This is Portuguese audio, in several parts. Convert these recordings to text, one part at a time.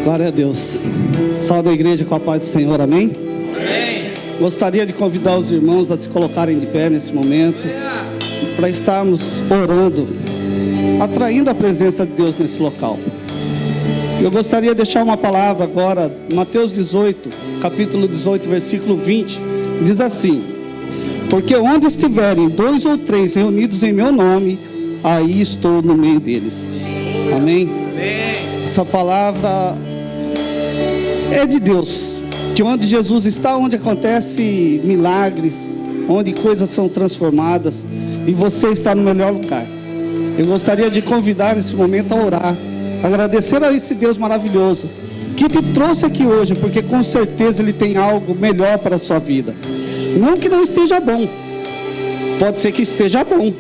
Glória a Deus. Salve a igreja com a paz do Senhor, amém? Amém. Gostaria de convidar os irmãos a se colocarem de pé nesse momento, para estarmos orando, atraindo a presença de Deus nesse local. Eu gostaria de deixar uma palavra agora, Mateus 18, capítulo 18, versículo 20, diz assim: porque onde estiverem 2 ou 3 reunidos em meu nome, aí estou no meio deles. Amém? Amém. Essa palavra é de Deus, que onde Jesus está, onde acontece milagres, onde coisas são transformadas, e você está no melhor lugar. Eu gostaria de convidar nesse momento a orar, agradecer a esse Deus maravilhoso que te trouxe aqui hoje, porque com certeza Ele tem algo melhor para a sua vida. Não que não esteja bom, pode ser que esteja bom,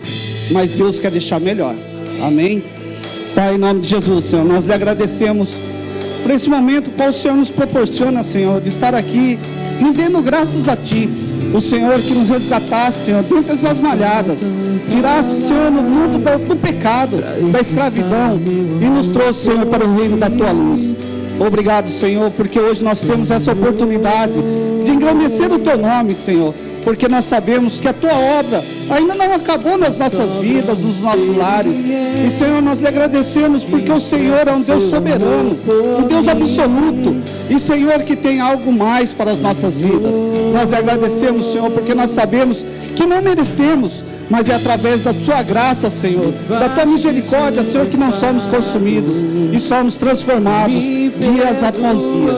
mas Deus quer deixar melhor. Amém? Pai, em nome de Jesus, Senhor, nós lhe agradecemos por esse momento qual o Senhor nos proporciona, Senhor, de estar aqui rendendo graças a Ti. O Senhor que nos resgatasse, Senhor, dentre as malhadas, tirasse, Senhor, no mundo do pecado, da escravidão, e nos trouxe, Senhor, para o reino da Tua luz. Obrigado, Senhor, porque hoje nós temos essa oportunidade de engrandecer o Teu nome, Senhor, porque nós sabemos que a Tua obra ainda não acabou nas nossas vidas, nos nossos lares. E, Senhor, nós lhe agradecemos porque o Senhor é um Deus soberano, um Deus absoluto, e, Senhor, que tem algo mais para as nossas vidas. Nós lhe agradecemos, Senhor, porque nós sabemos que não merecemos, mas é através da Sua graça, Senhor, da Tua misericórdia, Senhor, que não somos consumidos e somos transformados dias após dias.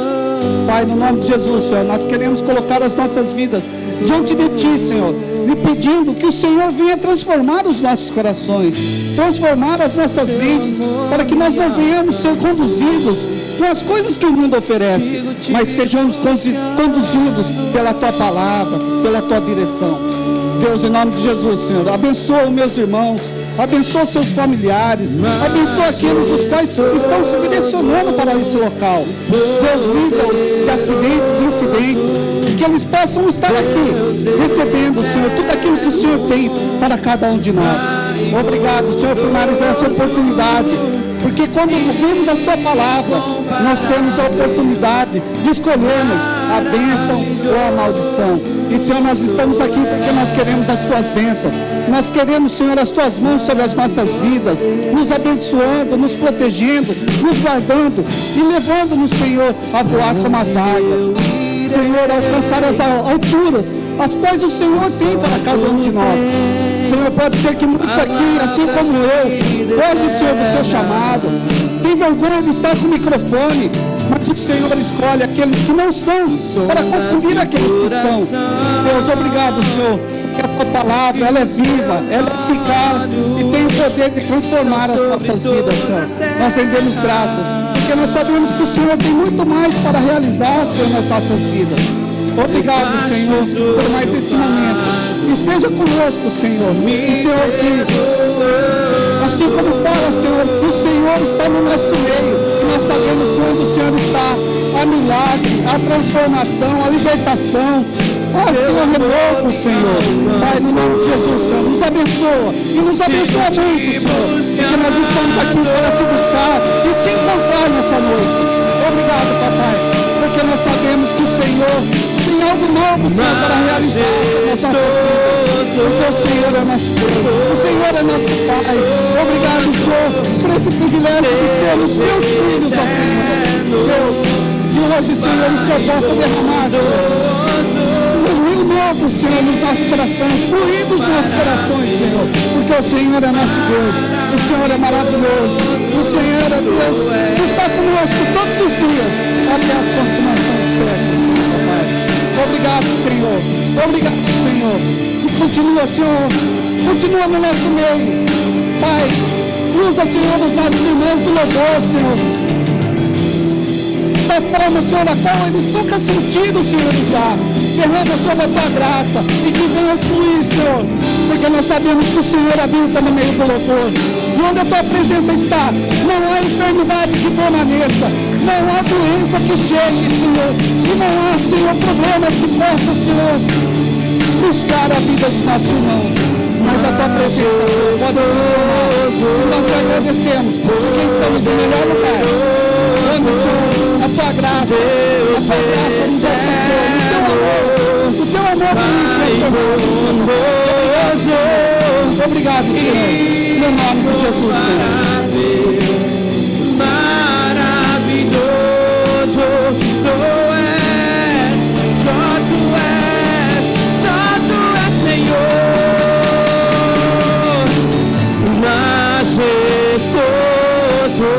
Pai, no nome de Jesus, Senhor, nós queremos colocar as nossas vidas diante de Ti, Senhor, lhe pedindo que o Senhor venha transformar os nossos corações, transformar as nossas mentes, para que nós não venhamos ser conduzidos com as coisas que o mundo oferece, mas sejamos conduzidos pela Tua palavra, pela Tua direção. Deus, em nome de Jesus, Senhor, abençoa os meus irmãos, abençoa seus familiares, abençoa aqueles os quais estão se direcionando para esse local. Deus, livra-os de acidentes e incidentes, que eles possam estar aqui recebendo, Senhor, tudo aquilo que o Senhor tem para cada um de nós. Obrigado, Senhor, por mais essa oportunidade, porque quando ouvimos a Sua palavra, nós temos a oportunidade de escolhermos a bênção ou a maldição. E, Senhor, nós estamos aqui porque nós queremos as Tuas bênçãos. Nós queremos, Senhor, as Tuas mãos sobre as nossas vidas, nos abençoando, nos protegendo, nos guardando e levando-nos, Senhor, a voar como as águias. Senhor, a alcançar as alturas, as quais o Senhor tem para cada um de nós. Senhor, pode ser que muitos aqui, assim como eu, hoje, Senhor, do Teu chamado, tem vergonha de estar com o microfone, mas o Senhor escolhe aqueles que não são, para confundir aqueles que são. Deus, obrigado, Senhor, porque a Tua palavra, ela é viva, ela é eficaz e tem o poder de transformar as nossas vidas, Senhor. Nós rendemos graças, porque nós sabemos que o Senhor tem muito mais para realizar, Senhor, nas nossas vidas. Obrigado, Senhor, por mais esse momento. Esteja conosco, Senhor. E, Senhor, que assim como fala, Senhor, que o Senhor está no nosso meio, e nós sabemos que onde o Senhor está, há milagre, há transformação, há libertação, há, Senhor, renovo, Senhor. Pai, no nome de Jesus, Senhor, nos abençoa, e nos abençoa muito, Senhor, porque nós estamos aqui para Te buscar e Te encontrar nessa noite. Obrigado, Papai, porque nós sabemos que o Senhor tem algo novo, Senhor, para realizar nas nossas vidas. Porque o Senhor é nosso Deus, o Senhor é nosso Pai. Obrigado, Senhor, por esse privilégio de ser os Seus filhos, ó Senhor. Deus, que hoje, Senhor, o Senhor possa derramar, Senhor, um rio novo, Senhor, nos nossos corações, fluir dos nossos corações, Senhor, porque o Senhor é nosso Deus, o Senhor é maravilhoso, o Senhor é Deus que está conosco todos os dias, até a consumação dos séculos, Senhor, Pai. Obrigado, Senhor. Obrigado, Senhor. E continua, Senhor. Continua no nosso meio. Pai, usa, Senhor, os nossos irmãos do louvor, Senhor. Da forma, Senhor, a qual eles nunca sentiram, Senhor, usar. Derrama sobre a Tua graça e que venha fluir, Senhor. Porque nós sabemos que o Senhor habita no meio do louvor. E onde a Tua presença está, não há enfermidade que permaneça. Não há doença que chegue, Senhor. E não há, Senhor, problemas que possam, Senhor, buscar a vida dos nossos irmãos. Mas a Tua presença, Senhor, pode transformar. E nós te agradecemos, porque estamos no melhor lugar. Onde, Senhor, tua graça. A tua graça nos alcançou. O teu amor nos transformou. Obrigado, Senhor. No nome de Jesus, Senhor. Maravilhoso tu és, só tu és Senhor. Majestoso,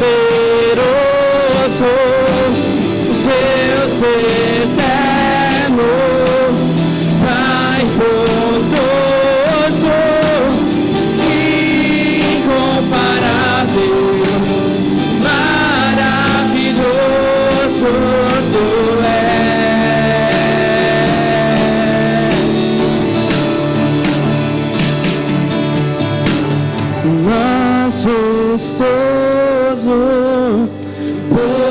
poderoso, Deus eterno, Pai bondoso, incomparável, maravilhoso tu és. Majestoso, poderoso,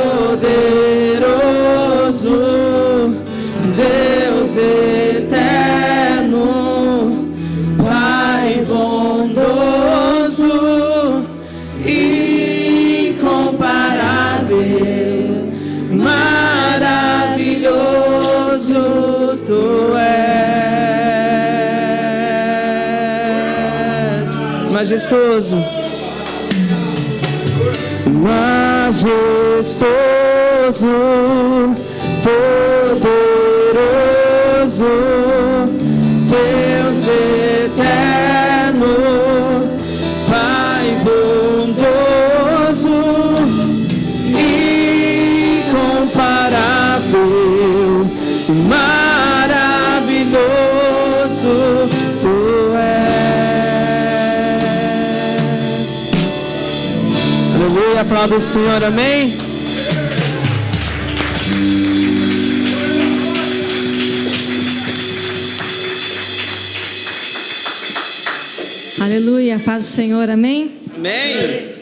Deus eterno, Pai bondoso, incomparável, maravilhoso tu és. Majestoso, majestoso, poderoso, Deus eterno, Pai bondoso, incomparável, maravilhoso tu és. Aleluia, aplauda o Senhor, amém? Aleluia, paz do Senhor, amém? Amém.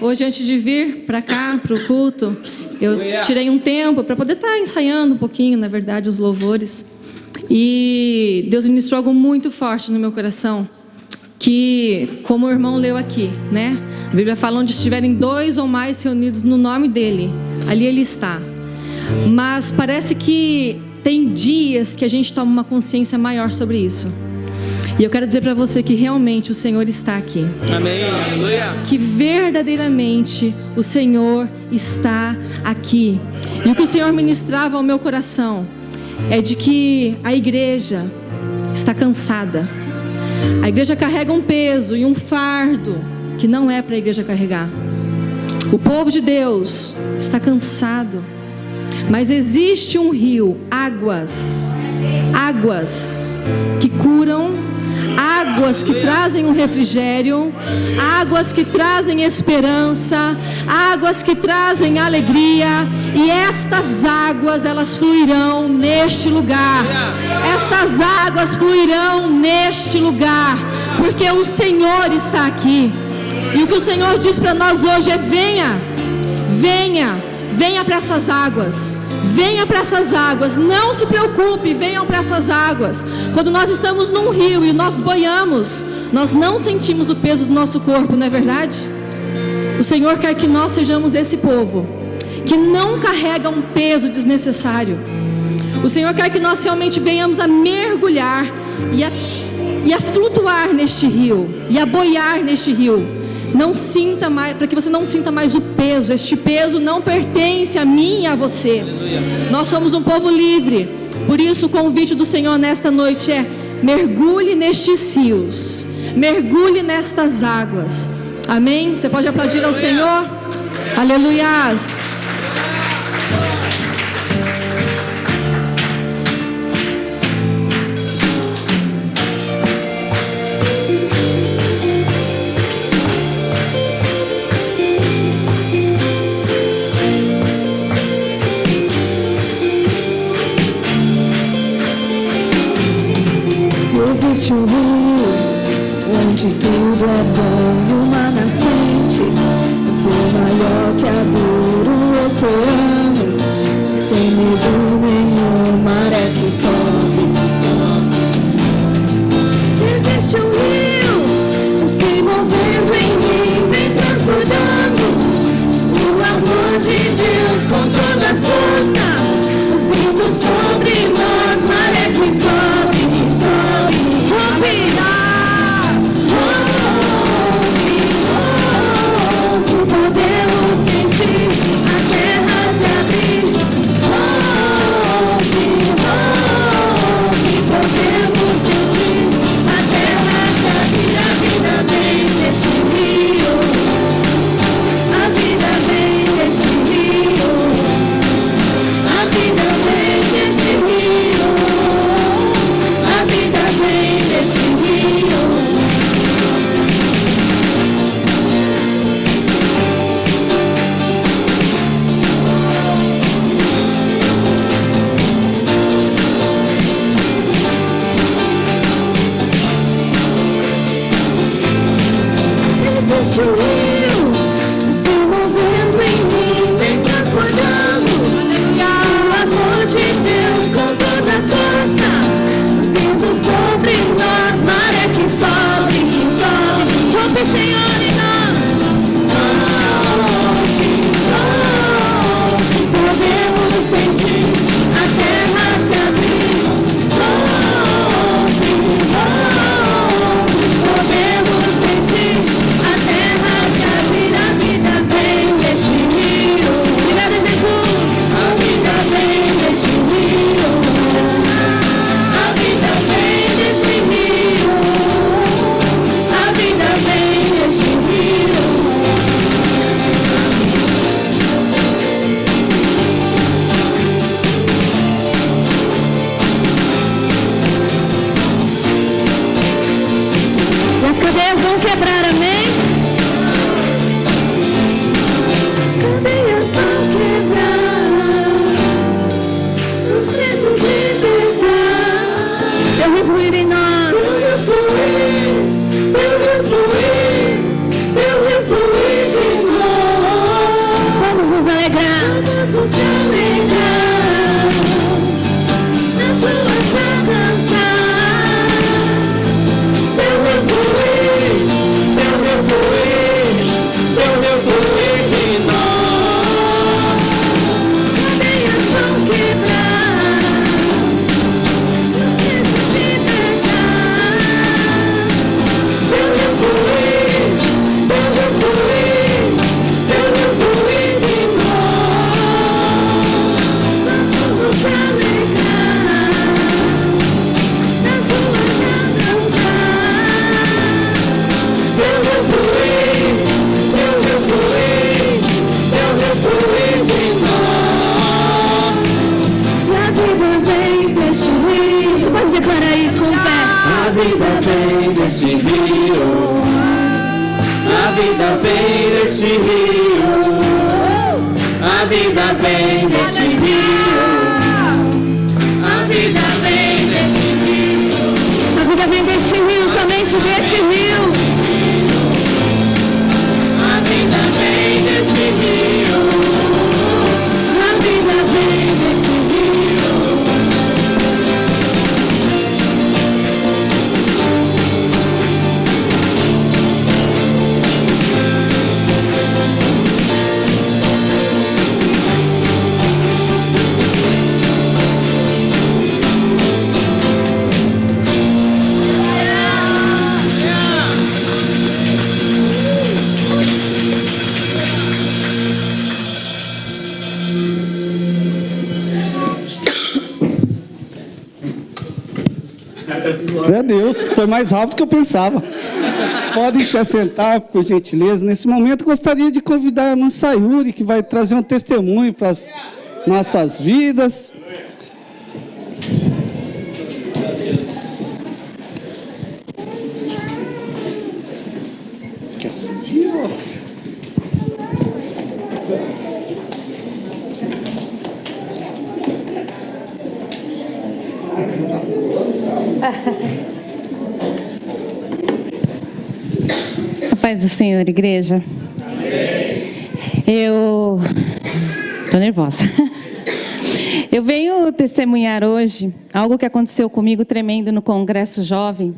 Hoje, antes de vir para cá, para o culto, eu tirei um tempo para poder estar ensaiando um pouquinho, na verdade, os louvores. E Deus ministrou algo muito forte no meu coração, que, como o irmão leu aqui, né? A Bíblia fala: onde estiverem 2 ou mais reunidos no nome dele, ali ele está. Mas parece que tem dias que a gente toma uma consciência maior sobre isso. E eu quero dizer para você que realmente o Senhor está aqui. Amém. Aleluia. Que verdadeiramente o Senhor está aqui. E o que o Senhor ministrava ao meu coração é de que a igreja está cansada. A igreja carrega um peso e um fardo que não é para a igreja carregar. O povo de Deus está cansado. Mas existe um rio, águas que curam, águas que trazem um refrigério, águas que trazem esperança, águas que trazem alegria, e estas águas, elas fluirão neste lugar. Estas águas fluirão neste lugar, porque o Senhor está aqui. E o que o Senhor diz para nós hoje é: venha para essas águas. Venha para essas águas, não se preocupe, venham para essas águas. Quando nós estamos num rio e nós boiamos, nós não sentimos o peso do nosso corpo, não é verdade? O Senhor quer que nós sejamos esse povo que não carrega um peso desnecessário. O Senhor quer que nós realmente venhamos a mergulhar e a flutuar neste rio, e a boiar neste rio. Não sinta mais, para que você não sinta mais o peso. Este peso não pertence a mim e a você. Aleluia. Nós somos um povo livre. Por isso o convite do Senhor nesta noite é: mergulhe nestes rios, mergulhe nestas águas. Amém? Você pode aplaudir ao Senhor? Aleluias. Existe um rio onde tudo é bom, uma na frente, por maior que a dor, o oceano, sem medo nenhum, maré que sobe. Existe um rio se movendo em mim, vem transbordando, o vem deste rio. Existe um rio se movendo em mim, vem transbordando. O amor de Deus com toda a força, vindo sobre nós, maré que sobe, rompe, Senhor, em nós. Podemos sentir a terra se abrir. Podemos sentir a terra se abrir. A vida vem deste rio. Obrigada, Jesus. A vida vem deste rio. A vida vem deste rio. A vida vem deste rio. E as cadeias vão quebrar, amém? Cadeias vão quebrar, os presos libertar. Teu rio fluir em nós. Teu rio fluir, teu rio fluir, teu rio fluir de nós. Vamos nos alegrar, vamos nos alegrar, nas ruas a dançar. Teu rio fluir, teu rio fluir, teu rio fluir de nós. Cadeias vão quebrar, os presos libertar. Teu rio fluir, teu rio fluir, teu rio fluir de nós. Vamos nos alegrar, nas ruas a dançar. Teu rio fluir, teu rio fluir, teu rio fluir de nós. E a vida vem deste rio. Você pode declarar isso com fé. A vida vem deste rio. A vida vem deste rio. A vida vem deste rio. A vida vem deste rio. A vida vem deste rio, somente deste rio. A vida vem deste rio. A vida vem deste rio. Glória a Deus, foi mais rápido do que eu pensava. Podem se assentar, por gentileza. Nesse momento, gostaria de convidar a irmã Sayuri, que vai trazer um testemunho para as nossas vidas. Quer subir? A paz do Senhor, igreja. Eu estou nervosa. Eu venho testemunhar hoje algo que aconteceu comigo tremendo no Congresso Jovem,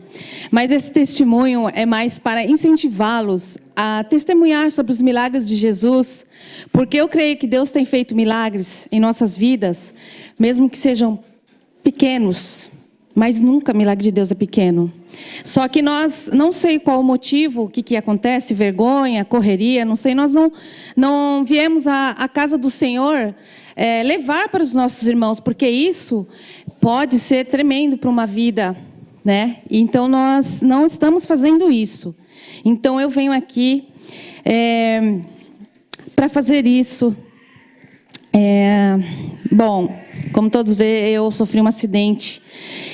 mas esse testemunho é mais para incentivá-los a testemunhar sobre os milagres de Jesus, porque eu creio que Deus tem feito milagres em nossas vidas, mesmo que sejam pequenos, mas nunca milagre de Deus é pequeno. Só que nós, não sei qual o motivo, o que acontece, vergonha, correria, não sei, nós não viemos à casa do Senhor levar para os nossos irmãos, porque isso pode ser tremendo para uma vida, né? Então nós não estamos fazendo isso. Então eu venho aqui para fazer isso. Bom, como todos veem, eu sofri um acidente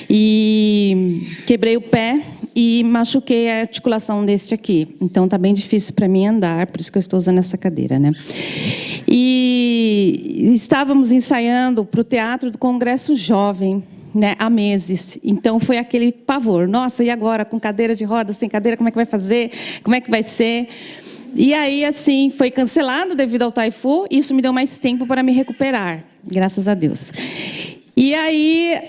e quebrei o pé e machuquei a articulação deste aqui. Então tá bem difícil para mim andar, por isso que eu estou usando essa cadeira, né? E estávamos ensaiando para o Teatro do Congresso Jovem, né, há meses. Então foi aquele pavor. Nossa, e agora com cadeira de roda, sem cadeira, como é que vai fazer? Como é que vai ser? E aí, assim, foi cancelado devido ao Taifu. Isso me deu mais tempo para me recuperar, graças a Deus. E aí,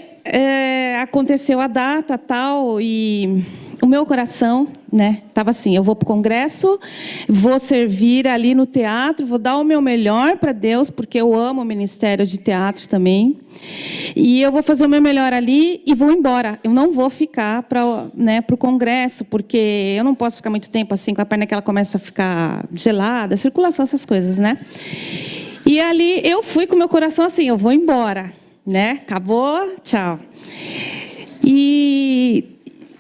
aconteceu a data, tal, e o meu coração, né, estava assim, eu vou para o congresso, vou servir ali no teatro, vou dar o meu melhor para Deus, porque eu amo o ministério de teatro também. E eu vou fazer o meu melhor ali e vou embora. Eu não vou ficar para, né, o congresso, porque eu não posso ficar muito tempo assim, com a perna que ela começa a ficar gelada, circulação, essas coisas, né? E ali eu fui com o meu coração assim, eu vou embora, né? Acabou, tchau. E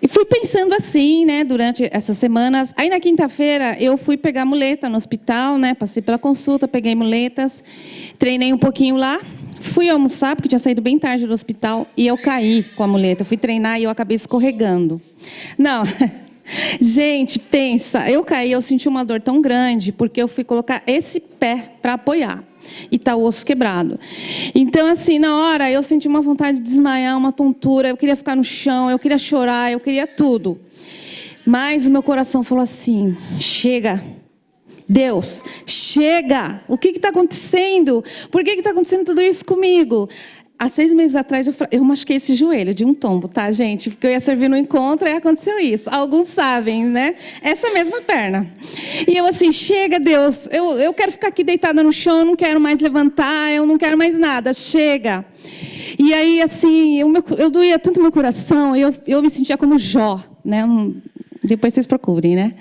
fui pensando assim, né, durante essas semanas. Aí na quinta-feira eu fui pegar muleta no hospital, né? Passei pela consulta, peguei muletas, treinei um pouquinho lá. Fui almoçar, porque tinha saído bem tarde do hospital, e eu caí com a muleta. Eu fui treinar e eu acabei escorregando. Não, gente, pensa, eu caí, eu senti uma dor tão grande, porque eu fui colocar esse pé para apoiar. E tá o osso quebrado. Então, assim, na hora, eu senti uma vontade de desmaiar, uma tontura. Eu queria ficar no chão, eu queria chorar, eu queria tudo. Mas o meu coração falou assim, chega. Deus, chega! O que está acontecendo? Por que está acontecendo tudo isso comigo? Há 6 meses atrás, eu machuquei esse joelho de um tombo, tá, gente? Porque eu ia servir no encontro e aconteceu isso. Alguns sabem, né? Essa mesma perna. E eu assim, chega, Deus, eu quero ficar aqui deitada no chão, eu não quero mais levantar, eu não quero mais nada, chega. E aí, assim, eu doía tanto meu coração, eu me sentia como Jó, né? Depois vocês procurem, né?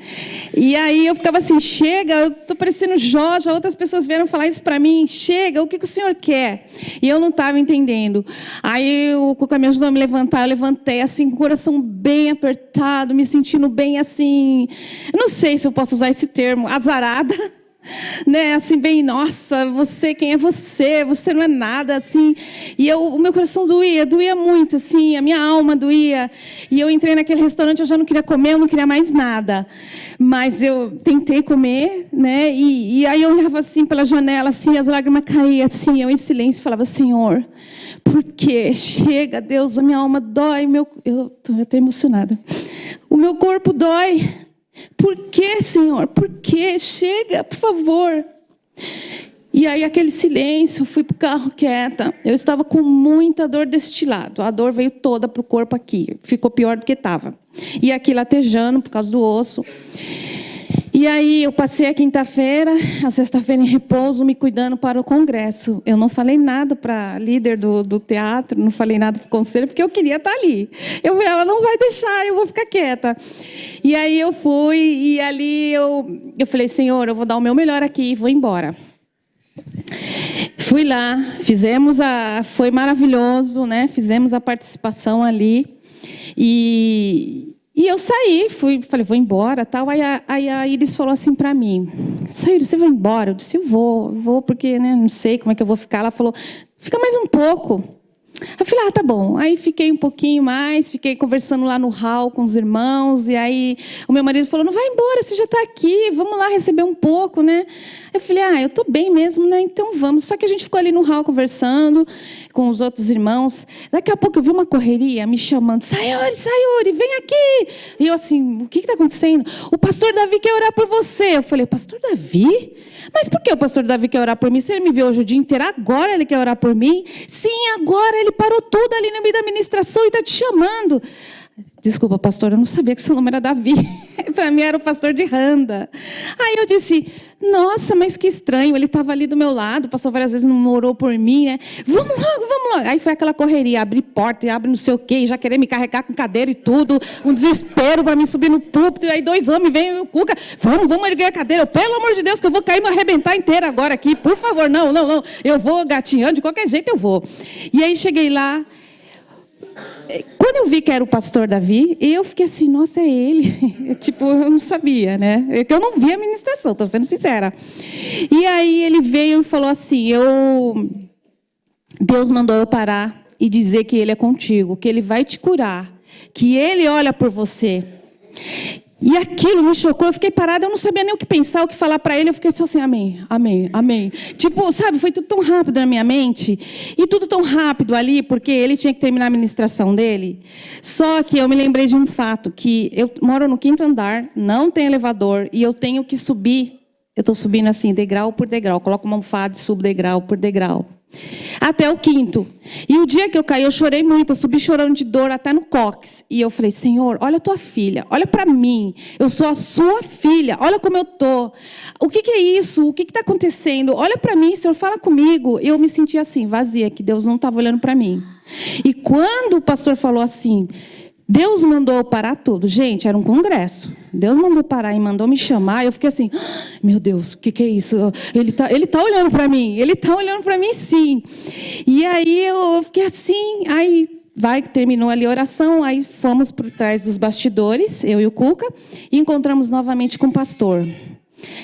E aí eu ficava assim, chega, eu estou parecendo Jó, já outras pessoas vieram falar isso para mim, chega, o que o senhor quer? E eu não estava entendendo. Aí o Cuca me ajudou a me levantar, eu levantei assim, com o coração bem apertado, me sentindo bem assim, eu não sei se eu posso usar esse termo, azarada. Né, assim, bem, nossa, você, quem é você? Você não é nada, assim. E o meu coração doía muito, assim, a minha alma doía. E eu entrei naquele restaurante, eu já não queria comer, eu não queria mais nada. Mas eu tentei comer, né, e aí eu olhava assim pela janela, assim, as lágrimas caíam, assim, eu em silêncio falava, Senhor, por quê? Chega, Deus, a minha alma dói, eu estou até emocionada. O meu corpo dói. Por que, Senhor? Por que? Chega, por favor. E aí aquele silêncio, fui para o carro quieta. Eu estava com muita dor deste lado. A dor veio toda para o corpo aqui. Ficou pior do que estava. E aqui latejando por causa do osso. E aí eu passei a quinta-feira, a sexta-feira em repouso, me cuidando para o congresso. Eu não falei nada para a líder do teatro, não falei nada para o conselho, porque eu queria estar ali. Ela não vai deixar, eu vou ficar quieta. E aí eu fui, e ali eu falei, Senhor, eu vou dar o meu melhor aqui e vou embora. Fui lá, foi maravilhoso, né? Fizemos a participação ali. E eu saí, falei, vou embora, tal. Aí a Iris falou assim para mim, Saíra, você vai embora? Eu disse, vou porque, né, não sei como é que eu vou ficar. Ela falou, fica mais um pouco. Eu falei, tá bom. Aí fiquei um pouquinho mais, fiquei conversando lá no hall com os irmãos, e aí o meu marido falou, não vai embora, você já está aqui, vamos lá receber um pouco, né? Eu falei, eu estou bem mesmo, né? Então vamos. Só que a gente ficou ali no hall conversando com os outros irmãos. Daqui a pouco eu vi uma correria me chamando, Sayuri, vem aqui. E eu assim, o que está acontecendo? O pastor Davi quer orar por você. Eu falei, pastor Davi? Mas por que o pastor Davi quer orar por mim? Se ele me viu hoje o dia inteiro, agora ele quer orar por mim? Sim, agora ele parou tudo ali no meio da ministração e está te chamando. Desculpa, pastor, eu não sabia que seu nome era Davi. Para mim era o pastor de Randa. Aí eu disse, nossa, mas que estranho, ele estava ali do meu lado, passou várias vezes, não orou por mim, né? Vamos logo. Aí foi aquela correria, abrir porta e abre não sei o quê, e já querer me carregar com cadeira e tudo, um desespero para mim subir no púlpito, e aí 2 homens vêm e o Cuca, vamos erguer a cadeira, eu, pelo amor de Deus, que eu vou cair e me arrebentar inteira agora aqui, por favor, não, eu vou gatinhando, de qualquer jeito eu vou. E aí cheguei lá, quando eu vi que era o pastor Davi, eu fiquei assim, nossa, é ele. Eu não sabia, né? Eu não vi a ministração, estou sendo sincera. E aí ele veio e falou assim, Deus mandou eu parar e dizer que ele é contigo, que ele vai te curar, que Ele olha por você. E aquilo me chocou, eu fiquei parada, eu não sabia nem o que pensar, o que falar para Ele, eu fiquei só assim, amém, amém, amém. Tipo, sabe, foi tudo tão rápido na minha mente, e tudo tão rápido ali, porque Ele tinha que terminar a ministração dele. Só que eu me lembrei de um fato, que eu moro no 5º andar, não tem elevador, e eu tenho que subir, eu estou subindo assim, degrau por degrau, coloco uma almofada e subo degrau por degrau. Até o 5º. E o dia que eu caí, eu chorei muito, eu subi chorando de dor até no cóccix. E eu falei, Senhor, olha a tua filha, olha para mim, eu sou a sua filha, olha como eu tô. O que é isso? O que está acontecendo? Olha para mim, Senhor, fala comigo. Eu me senti assim, vazia, que Deus não estava olhando para mim. E quando o pastor falou assim, Deus mandou parar tudo. Gente, era um congresso. Deus mandou parar e mandou me chamar. Eu fiquei assim, meu Deus, o que é isso? Ele tá olhando para mim. Ele tá olhando para mim, sim. E aí eu fiquei assim. Aí terminou ali a oração. Aí fomos por trás dos bastidores, eu e o Cuca, e encontramos novamente com o pastor.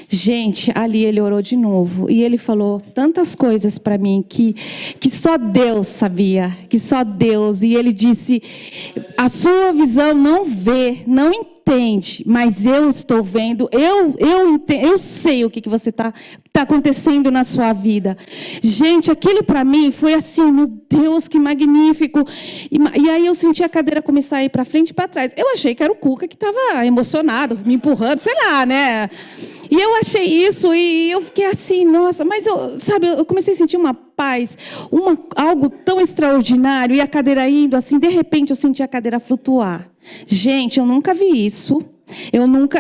Gente, ali ele orou de novo e ele falou tantas coisas para mim que só Deus sabia, que só Deus. E ele disse, a sua visão não vê, não entende, mas eu estou vendo, eu sei o que você tá acontecendo na sua vida. Gente, aquilo para mim foi assim, meu Deus, que magnífico. E aí eu senti a cadeira começar a ir para frente e para trás. Eu achei que era o Cuca que estava emocionado, me empurrando, sei lá, né? E eu achei isso e eu fiquei assim, nossa, mas eu comecei a sentir uma paz, algo tão extraordinário, e a cadeira indo assim, de repente eu senti a cadeira flutuar. Gente, eu nunca vi isso. Eu nunca...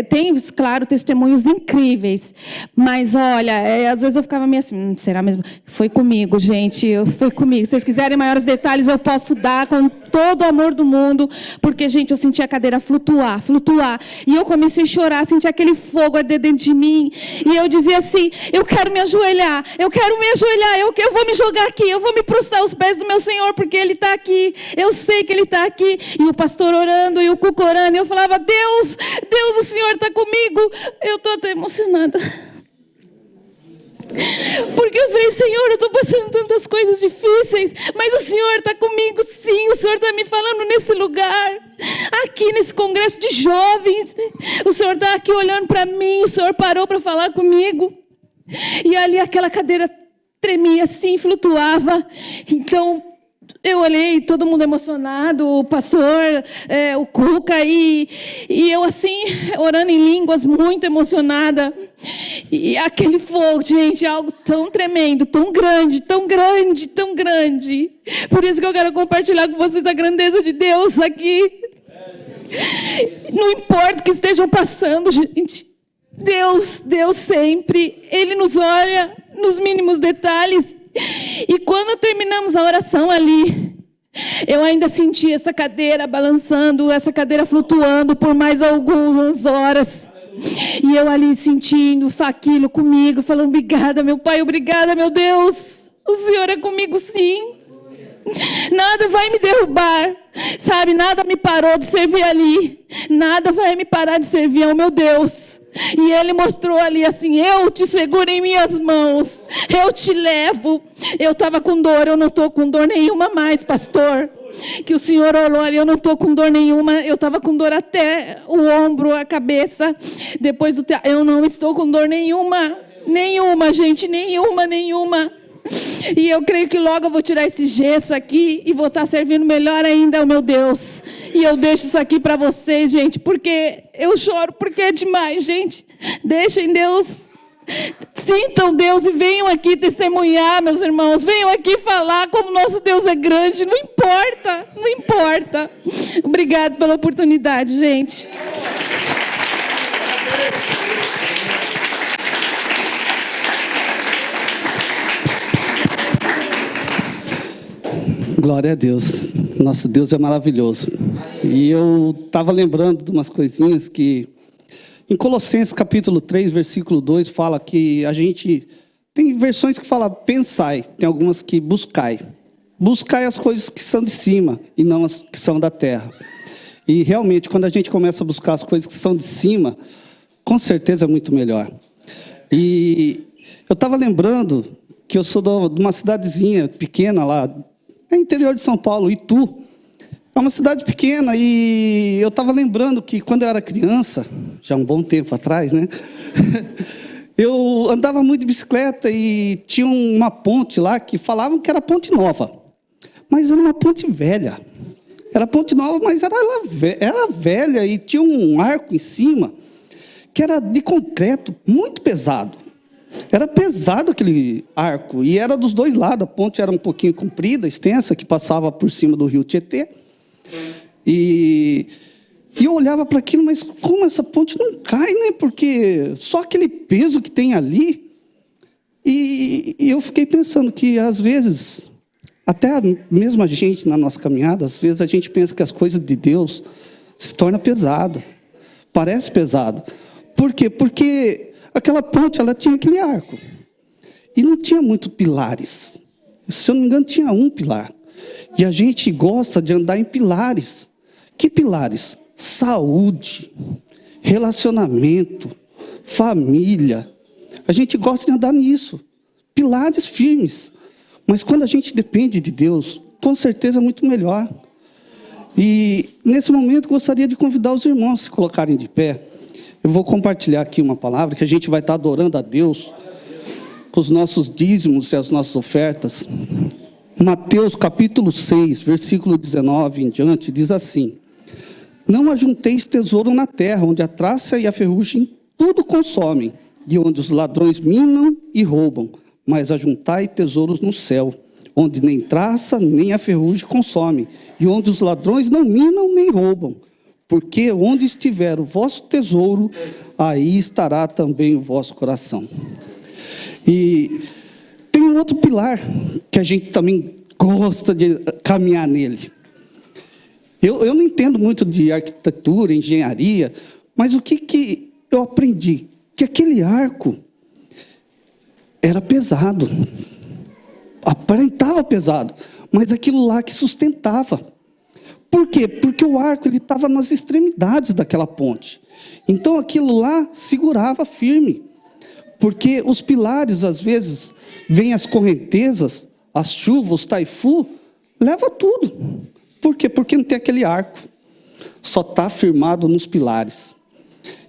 Tem, claro, testemunhos incríveis. Mas, olha, às vezes eu ficava meio assim, será mesmo? Foi comigo, gente, foi comigo. Se vocês quiserem maiores detalhes, eu posso dar com todo o amor do mundo. Porque, gente, eu senti a cadeira flutuar. E eu comecei a chorar, senti aquele fogo arder dentro de mim. E eu dizia assim, eu quero me ajoelhar, eu vou me jogar aqui, eu vou me prostrar aos pés do meu Senhor, porque Ele está aqui. Eu sei que Ele está aqui. E o pastor orando, e o Cuca orando, e eu falava, Deus, o Senhor está comigo. Eu estou até emocionada. Porque eu falei, Senhor, eu estou passando tantas coisas difíceis, mas o Senhor está comigo, sim. O Senhor está me falando nesse lugar, aqui nesse congresso de jovens. O Senhor está aqui olhando para mim. O Senhor parou para falar comigo. E ali aquela cadeira tremia assim, flutuava. Então eu olhei, todo mundo emocionado, o pastor, o Cuca, e eu assim, orando em línguas, muito emocionada. E aquele fogo, gente, algo tão tremendo, tão grande, tão grande, tão grande. Por isso que eu quero compartilhar com vocês a grandeza de Deus aqui. Não importa o que estejam passando, gente. Deus sempre, Ele nos olha nos mínimos detalhes. E quando terminamos a oração ali, eu ainda senti essa cadeira balançando, essa cadeira flutuando por mais algumas horas. E eu ali sentindo aquilo comigo, falando, obrigada, meu Pai, obrigada, meu Deus. O Senhor é comigo, sim. Nada vai me derrubar, sabe? Nada me parou de servir ali. Nada vai me parar de servir ao meu Deus. E Ele mostrou ali assim, eu te seguro em minhas mãos, eu te levo. Eu estava com dor, eu não estou com dor nenhuma mais, pastor. Que o Senhor olhou ali, eu não estou com dor nenhuma. Eu estava com dor até o ombro, a cabeça. Depois eu não estou com dor nenhuma. Nenhuma, gente, nenhuma. E eu creio que logo eu vou tirar esse gesso aqui e vou estar servindo melhor ainda ao meu Deus. E eu deixo isso aqui para vocês, gente, porque eu choro, porque é demais, gente. Deixem Deus, sintam Deus e venham aqui testemunhar, meus irmãos. Venham aqui falar como nosso Deus é grande. Não importa. Obrigado pela oportunidade, gente. Glória a Deus. Nosso Deus é maravilhoso. E eu estava lembrando de umas coisinhas que... Em Colossenses capítulo 3, versículo 2, fala que a gente... Tem versões que falam pensai, tem algumas que buscai. Buscai as coisas que são de cima e não as que são da terra. E realmente, quando a gente começa a buscar as coisas que são de cima, com certeza é muito melhor. E eu estava lembrando que eu sou de uma cidadezinha pequena lá, no interior de São Paulo, Itu. É uma cidade pequena e eu estava lembrando que quando eu era criança, já um bom tempo atrás, né? Eu andava muito de bicicleta e tinha uma ponte lá que falavam que era ponte nova. Mas era uma ponte velha. Era ponte nova, mas era velha e tinha um arco em cima que era de concreto, muito pesado. Era pesado aquele arco e era dos dois lados. A ponte era um pouquinho comprida, extensa, que passava por cima do rio Tietê. E eu olhava para aquilo, mas como essa ponte não cai, né? Porque só aquele peso que tem ali. E eu fiquei pensando que, às vezes, até mesmo a gente, na nossa caminhada, às vezes a gente pensa que as coisas de Deus se tornam pesadas. Parece pesado. Por quê? Porque aquela ponte, ela tinha aquele arco. E não tinha muitos pilares. Se eu não me engano, tinha um pilar. E a gente gosta de andar em pilares. Que pilares? Saúde, relacionamento, família. A gente gosta de andar nisso. Pilares firmes. Mas quando a gente depende de Deus, com certeza é muito melhor. E nesse momento gostaria de convidar os irmãos a se colocarem de pé. Eu vou compartilhar aqui uma palavra que a gente vai estar adorando a Deus com os nossos dízimos e as nossas ofertas. Mateus capítulo 6, versículo 19 em diante, diz assim: não ajunteis tesouro na terra, onde a traça e a ferrugem tudo consomem, e onde os ladrões minam e roubam, mas ajuntai tesouros no céu, onde nem traça nem a ferrugem consome, e onde os ladrões não minam nem roubam, porque onde estiver o vosso tesouro, aí estará também o vosso coração. E tem um outro pilar que a gente também gosta de caminhar nele. Eu não entendo muito de arquitetura, engenharia, mas o que eu aprendi? Que aquele arco era pesado, aparentava pesado, mas aquilo lá que sustentava. Por quê? Porque o arco estava nas extremidades daquela ponte. Então aquilo lá segurava firme. Porque os pilares, às vezes, vêm as correntezas, as chuvas, os taifu, leva tudo. Por quê? Porque não tem aquele arco. Só está firmado nos pilares.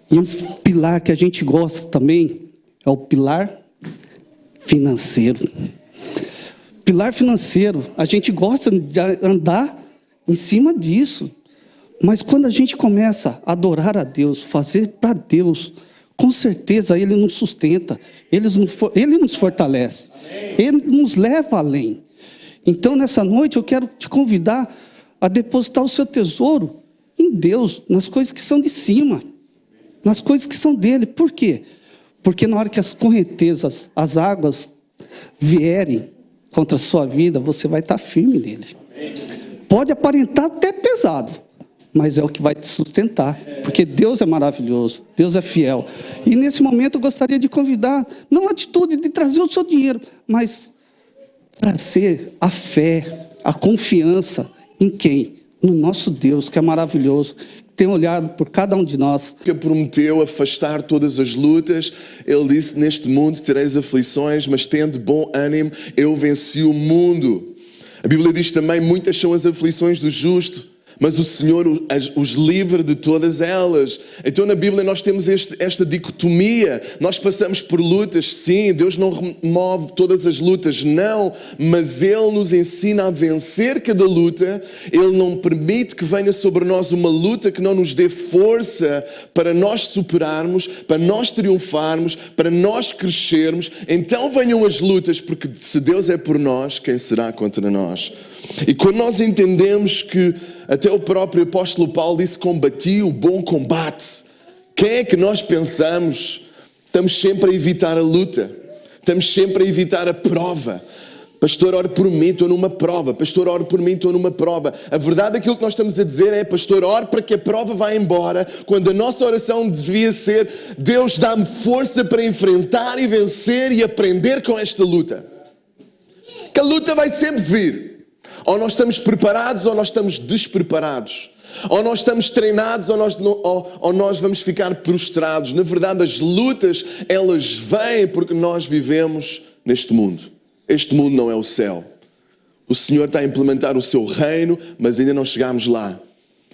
E um pilar que a gente gosta também é o pilar financeiro. Pilar financeiro, a gente gosta de andar em cima disso. Mas quando a gente começa a adorar a Deus, fazer para Deus, com certeza Ele nos sustenta, Ele nos fortalece, Ele nos leva além. Então, nessa noite, eu quero te convidar a depositar o seu tesouro em Deus, nas coisas que são de cima, nas coisas que são dele. Por quê? Porque na hora que as correntezas, as águas vierem contra a sua vida, você vai estar firme nele. Pode aparentar até pesado, mas é o que vai te sustentar, porque Deus é maravilhoso, Deus é fiel. E nesse momento eu gostaria de convidar, não a atitude de trazer o seu dinheiro, mas trazer a fé, a confiança em quem? No nosso Deus, que é maravilhoso, tem olhado por cada um de nós. Que prometeu afastar todas as lutas. Ele disse: neste mundo tereis aflições, mas tende bom ânimo, eu venci o mundo. A Bíblia diz também: muitas são as aflições do justo, mas o Senhor os livra de todas elas. Então na Bíblia nós temos esta dicotomia. Nós passamos por lutas, sim, Deus não remove todas as lutas, não, mas Ele nos ensina a vencer cada luta. Ele não permite que venha sobre nós uma luta que não nos dê força para nós superarmos, para nós triunfarmos, para nós crescermos. Então venham as lutas, porque se Deus é por nós, quem será contra nós? E quando nós entendemos que até o próprio apóstolo Paulo disse: combati o bom combate. Quem é que nós pensamos? Estamos sempre a evitar a luta. Estamos sempre a evitar a prova. Pastor, ore por mim, estou numa prova. Pastor, ore por mim, estou numa prova. A verdade, aquilo que nós estamos a dizer é: pastor, ore para que a prova vá embora, quando a nossa oração devia ser: Deus, dá-me força para enfrentar e vencer e aprender com esta luta. Que a luta vai sempre vir. Ou nós estamos preparados ou nós estamos despreparados. Ou nós estamos treinados ou nós vamos ficar prostrados. Na verdade, as lutas, elas vêm porque nós vivemos neste mundo. Este mundo não é o céu. O Senhor está a implementar o seu reino, mas ainda não chegámos lá.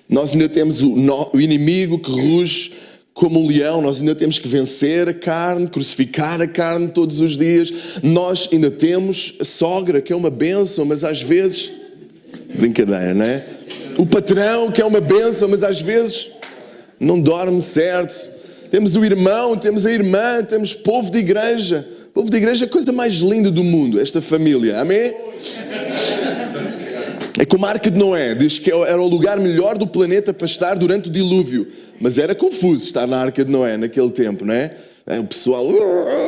Nós ainda temos o inimigo que ruge como um leão. Nós ainda temos que vencer a carne, crucificar a carne todos os dias. Nós ainda temos a sogra, que é uma bênção, mas às vezes... Brincadeira, não é? O patrão, que é uma bênção, mas às vezes não dorme certo. Temos o irmão, temos a irmã, temos povo de igreja. Povo de igreja é a coisa mais linda do mundo, esta família. Amém? É como a Arca de Noé. Diz que era o lugar melhor do planeta para estar durante o dilúvio. Mas era confuso estar na Arca de Noé naquele tempo, não é? O pessoal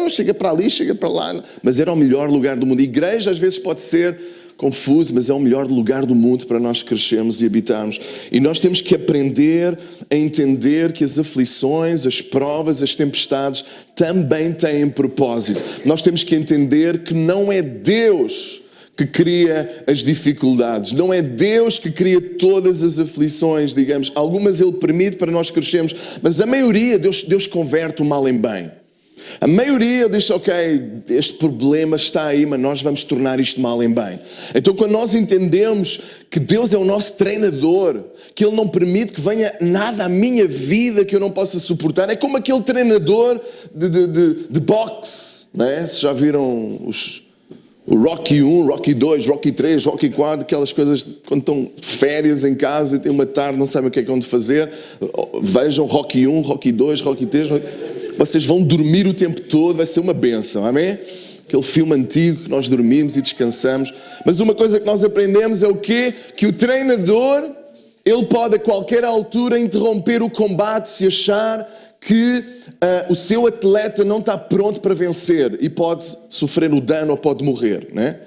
chega para ali, chega para lá. Mas era o melhor lugar do mundo. A igreja às vezes pode ser confuso, mas é o melhor lugar do mundo para nós crescermos e habitarmos. E nós temos que aprender a entender que as aflições, as provas, as tempestades também têm propósito. Nós temos que entender que não é Deus que cria as dificuldades. Não é Deus que cria todas as aflições, digamos. Algumas Ele permite para nós crescermos, mas a maioria Deus converte o mal em bem. A maioria diz, ok, este problema está aí, mas nós vamos tornar isto mal em bem. Então quando nós entendemos que Deus é o nosso treinador, que Ele não permite que venha nada à minha vida que eu não possa suportar, é como aquele treinador de boxe, não é? Vocês já viram o Rocky 1, Rocky 2, Rocky 3, Rocky 4, aquelas coisas quando estão de férias em casa e têm uma tarde, não sabem o que é que vão fazer. Vejam Rocky 1, Rocky 2, Rocky 3... Vocês vão dormir o tempo todo, vai ser uma bênção, amém? Aquele filme antigo que nós dormimos e descansamos. Mas uma coisa que nós aprendemos é o quê? Que o treinador, ele pode a qualquer altura interromper o combate se achar que o seu atleta não está pronto para vencer e pode sofrer o dano ou pode morrer, né?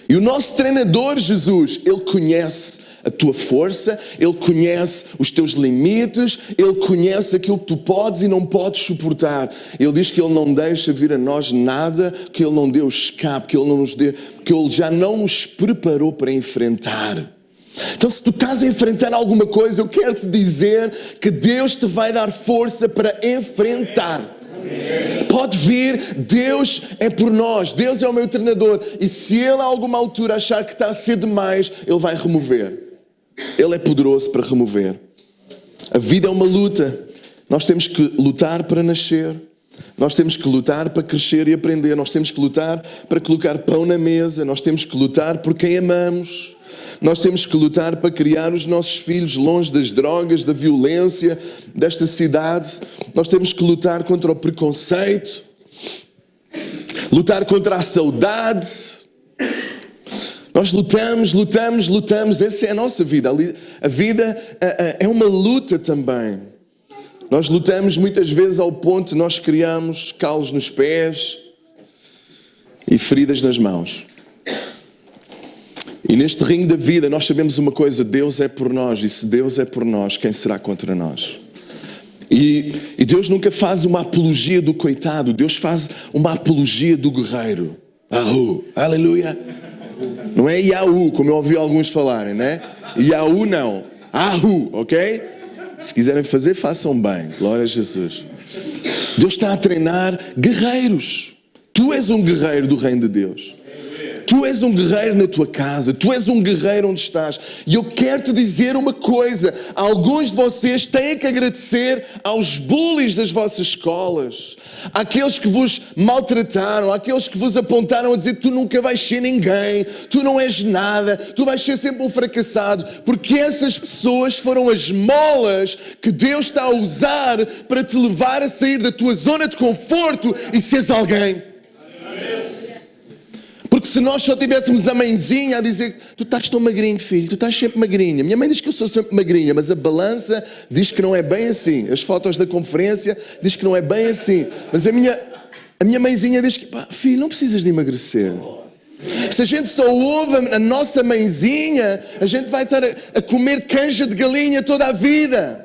E o nosso treinador, Jesus, Ele conhece a tua força, Ele conhece os teus limites, Ele conhece aquilo que tu podes e não podes suportar. Ele diz que Ele não deixa vir a nós nada que Ele não deu escape, que Ele já não nos preparou para enfrentar. Então se tu estás a enfrentar alguma coisa, eu quero te dizer que Deus te vai dar força para enfrentar. Pode vir, Deus é por nós, Deus é o meu treinador, e se Ele a alguma altura achar que está a ser demais, Ele vai remover. Ele é poderoso para remover. A vida é uma luta. Nós temos que lutar para nascer. Nós temos que lutar para crescer e aprender. Nós temos que lutar para colocar pão na mesa. Nós temos que lutar por quem amamos. Nós temos que lutar para criar os nossos filhos longe das drogas, da violência, desta cidade. Nós temos que lutar contra o preconceito. Lutar contra a saudade. Nós lutamos, essa é a nossa vida. A vida é uma luta também. Nós lutamos muitas vezes ao ponto de nós criarmos calos nos pés e feridas nas mãos. E neste ringue da vida nós sabemos uma coisa, Deus é por nós, e se Deus é por nós, quem será contra nós? E Deus nunca faz uma apologia do coitado, Deus faz uma apologia do guerreiro. Aleluia! Não é Yahu, como eu ouvi alguns falarem, né? Yahu não. Ahu, ok? Se quiserem fazer, façam bem. Glória a Jesus. Deus está a treinar guerreiros. Tu és um guerreiro do reino de Deus. Tu és um guerreiro na tua casa. Tu és um guerreiro onde estás. E eu quero te dizer uma coisa. Alguns de vocês têm que agradecer aos bullies das vossas escolas. Àqueles que vos maltrataram. Àqueles que vos apontaram a dizer que tu nunca vais ser ninguém. Tu não és nada. Tu vais ser sempre um fracassado. Porque essas pessoas foram as molas que Deus está a usar para te levar a sair da tua zona de conforto e seres alguém. Porque se nós só tivéssemos a mãezinha a dizer tu estás tão magrinho, filho, tu estás sempre magrinha. Minha mãe diz que eu sou sempre magrinha, mas a balança diz que não é bem assim. As fotos da conferência diz que não é bem assim. Mas a minha mãezinha diz que, pá, filho, não precisas de emagrecer. Se a gente só ouve a nossa mãezinha, a gente vai estar a comer canja de galinha toda a vida.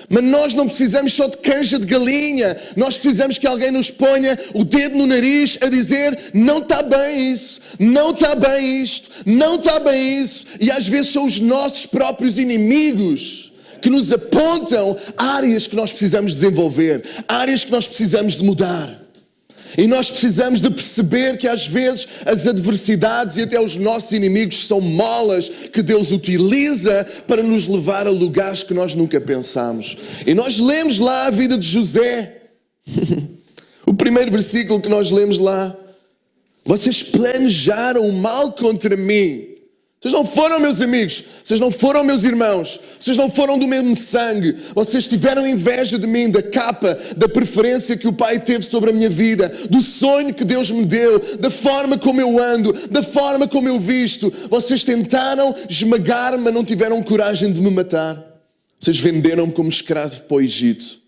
Mas nós não precisamos só de canja de galinha. Nós precisamos que alguém nos ponha o dedo no nariz a dizer não está bem isso, não está bem isto, não está bem isso. E às vezes são os nossos próprios inimigos que nos apontam áreas que nós precisamos desenvolver, áreas que nós precisamos de mudar. E nós precisamos de perceber que às vezes as adversidades e até os nossos inimigos são molas que Deus utiliza para nos levar a lugares que nós nunca pensámos. E nós lemos lá a vida de José. O primeiro versículo que nós lemos lá: vocês planejaram o mal contra mim. Vocês não foram meus amigos, vocês não foram meus irmãos, vocês não foram do mesmo sangue, vocês tiveram inveja de mim, da capa, da preferência que o Pai teve sobre a minha vida, do sonho que Deus me deu, da forma como eu ando, da forma como eu visto. Vocês tentaram esmagar-me, mas não tiveram coragem de me matar. Vocês venderam-me como escravo para o Egito.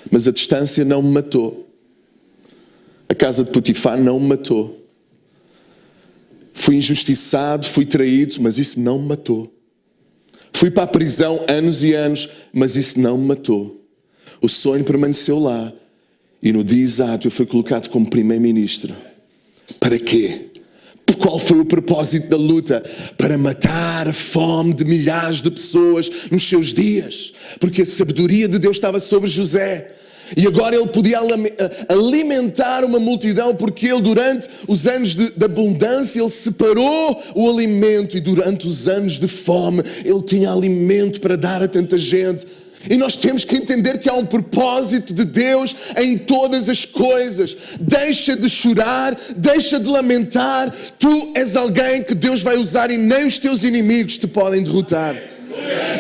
Mas a distância não me matou. A casa de Potifar não me matou. Fui injustiçado, fui traído, mas isso não me matou. Fui para a prisão anos e anos, mas isso não me matou. O sonho permaneceu lá. E no dia exato eu fui colocado como primeiro-ministro. Para quê? Qual foi o propósito da luta? Para matar a fome de milhares de pessoas nos seus dias. Porque a sabedoria de Deus estava sobre José. E agora ele podia alimentar uma multidão, porque ele, durante os anos de abundância, ele separou o alimento, e durante os anos de fome ele tinha alimento para dar a tanta gente. E nós temos que entender que há um propósito de Deus em todas as coisas. Deixa de chorar, deixa de lamentar. Tu és alguém que Deus vai usar e nem os teus inimigos te podem derrotar.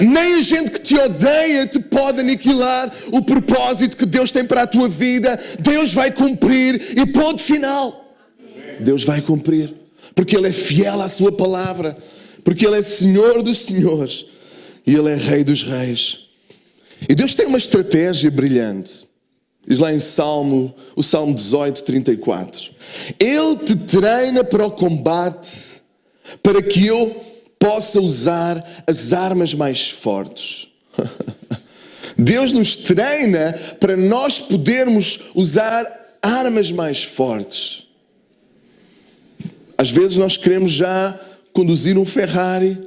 Nem a gente que te odeia te pode aniquilar. O propósito que Deus tem para a tua vida, Deus vai cumprir, e ponto final. Deus vai cumprir, porque Ele é fiel à sua palavra, porque Ele é Senhor dos senhores e Ele é Rei dos reis. E Deus tem uma estratégia brilhante. Diz lá em o Salmo 18, 34. Ele te treina para o combate, para que eu possa usar as armas mais fortes. Deus nos treina para nós podermos usar armas mais fortes. Às vezes nós queremos já conduzir um Ferrari,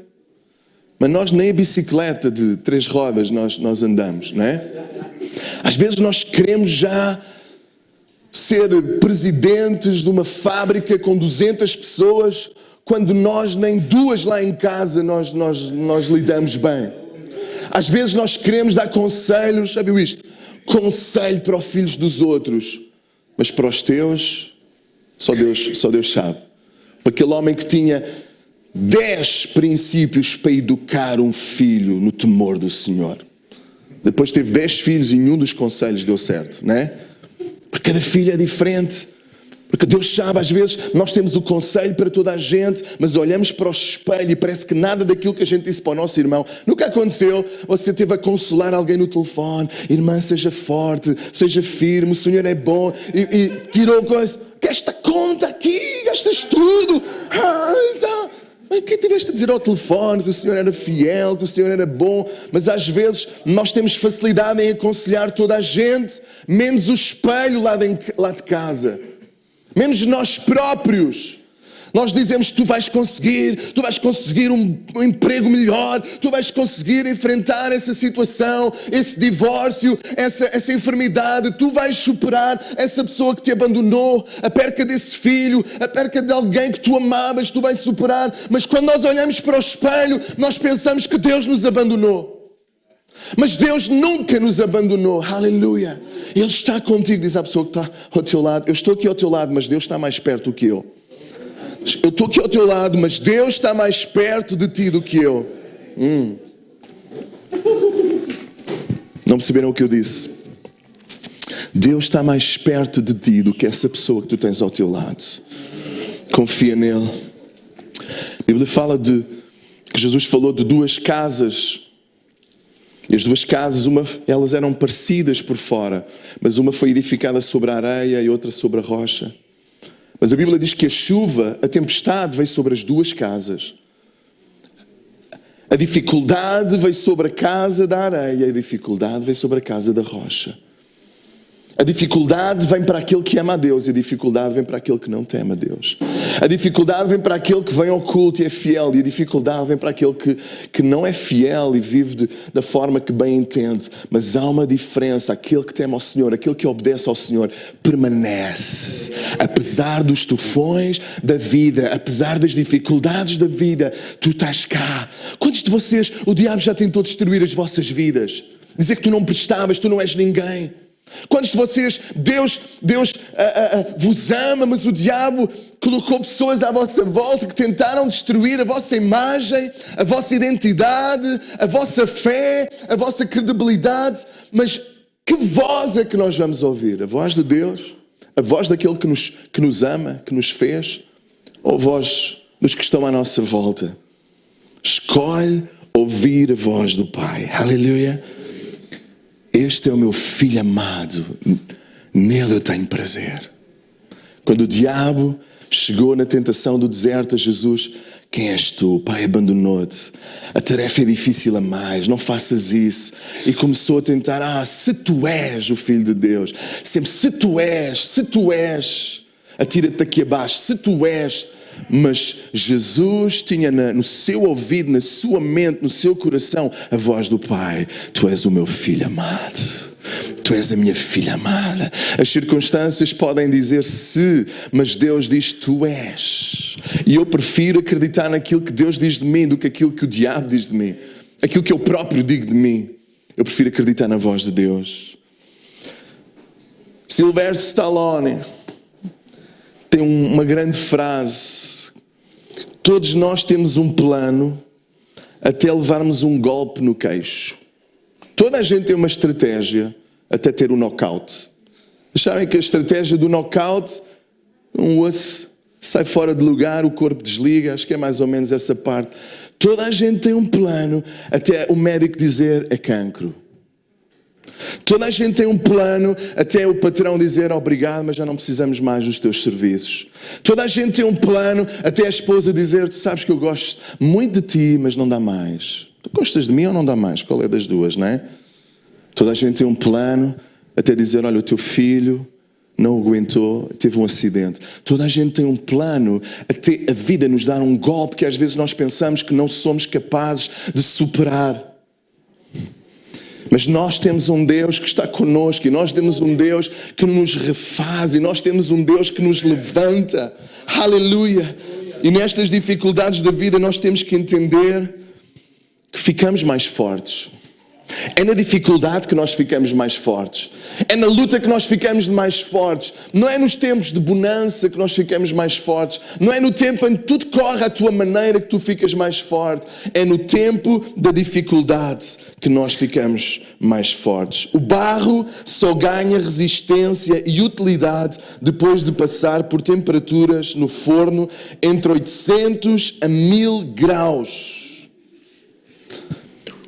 mas nós nem a bicicleta de 3 rodas nós andamos, não é? Às vezes nós queremos já ser presidentes de uma fábrica com 200 pessoas, quando nós nem 2 lá em casa nós lidamos bem. Às vezes nós queremos dar conselhos, já viu isto? Conselho para os filhos dos outros, mas para os teus, só Deus sabe. Aquele homem que tinha 10 princípios para educar um filho no temor do Senhor. Depois teve 10 filhos e nenhum dos conselhos deu certo, não é? Porque cada filho é diferente. Porque Deus sabe, às vezes nós temos o conselho para toda a gente, mas olhamos para o espelho e parece que nada daquilo que a gente disse para o nosso irmão nunca aconteceu. Você esteve a consolar alguém no telefone: irmã, seja forte, seja firme, o Senhor é bom, e tirou coisa. Gasta conta aqui, gastas tudo. O que tiveste a dizer ao telefone? Que o Senhor era fiel, que o Senhor era bom. Mas às vezes nós temos facilidade em aconselhar toda a gente, menos o espelho lá de casa. Menos nós próprios. Nós dizemos: tu vais conseguir um emprego melhor, tu vais conseguir enfrentar essa situação, esse divórcio, essa enfermidade, tu vais superar essa pessoa que te abandonou, a perca desse filho, a perca de alguém que tu amavas, tu vais superar. Mas quando nós olhamos para o espelho, nós pensamos que Deus nos abandonou. Mas Deus nunca nos abandonou, aleluia. Ele está contigo. Diz à pessoa que está ao teu lado: eu estou aqui ao teu lado, mas Deus está mais perto do que eu. Eu estou aqui ao teu lado, mas Deus está mais perto de ti do que eu. Não perceberam o que eu disse? Deus está mais perto de ti do que essa pessoa que tu tens ao teu lado. Confia nele. A Bíblia fala que Jesus falou de 2 casas. E as 2 casas, elas eram parecidas por fora, mas uma foi edificada sobre a areia e outra sobre a rocha. Mas a Bíblia diz que a chuva, a tempestade veio sobre as 2 casas. A dificuldade veio sobre a casa da areia e a dificuldade veio sobre a casa da rocha. A dificuldade vem para aquele que ama a Deus e a dificuldade vem para aquele que não teme a Deus. A dificuldade vem para aquele que vem ao culto e é fiel e a dificuldade vem para aquele que não é fiel e vive da forma que bem entende. Mas há uma diferença, aquele que teme ao Senhor, aquele que obedece ao Senhor, permanece. Apesar dos tufões da vida, apesar das dificuldades da vida, tu estás cá. Quantos de vocês, o diabo já tentou destruir as vossas vidas? Dizer que tu não prestavas, tu não és ninguém. Quantos de vocês, Deus vos ama, mas o diabo colocou pessoas à vossa volta que tentaram destruir a vossa imagem, a vossa identidade, a vossa fé, a vossa credibilidade. Mas que voz é que nós vamos ouvir? A voz de Deus? A voz daquele que nos ama, que nos fez? Ou a voz dos que estão à nossa volta? Escolhe ouvir a voz do Pai. Aleluia. Este é o meu filho amado, nele eu tenho prazer. Quando o diabo chegou na tentação do deserto a Jesus, quem és tu? O Pai abandonou-te, a tarefa é difícil a mais, não faças isso. E começou a tentar, se tu és o Filho de Deus, sempre se tu és, atira-te daqui abaixo, se tu és. Mas Jesus tinha no seu ouvido, na sua mente, no seu coração, a voz do Pai. Tu és o meu filho amado. Tu és a minha filha amada. As circunstâncias podem dizer se, mas Deus diz tu és. E eu prefiro acreditar naquilo que Deus diz de mim do que aquilo que o diabo diz de mim. Aquilo que eu próprio digo de mim. Eu prefiro acreditar na voz de Deus. Sylvester Stallone tem uma grande frase. Todos nós temos um plano até levarmos um golpe no queixo. Toda a gente tem uma estratégia até ter um knockout. Sabem que a estratégia do knockout, um osso sai fora de lugar, o corpo desliga, acho que é mais ou menos essa parte. Toda a gente tem um plano até o médico dizer é cancro. Toda a gente tem um plano até o patrão dizer obrigado, mas já não precisamos mais dos teus serviços. Toda a gente tem um plano até a esposa dizer tu sabes que eu gosto muito de ti, mas não dá mais. Tu gostas de mim ou não dá mais? Qual é das duas, não é? Toda a gente tem um plano até dizer olha o teu filho não aguentou, teve um acidente. Toda a gente tem um plano até a vida nos dar um golpe que às vezes nós pensamos que não somos capazes de superar. Mas nós temos um Deus que está connosco e nós temos um Deus que nos refaz e nós temos um Deus que nos levanta. Aleluia! E nestas dificuldades da vida nós temos que entender que ficamos mais fortes. É na dificuldade que nós ficamos mais fortes. É na luta que nós ficamos mais fortes. Não é nos tempos de bonança que nós ficamos mais fortes. Não é no tempo em que tudo corre à tua maneira que tu ficas mais forte. É no tempo da dificuldade que nós ficamos mais fortes. O barro só ganha resistência e utilidade depois de passar por temperaturas no forno entre 800 a 1000 graus.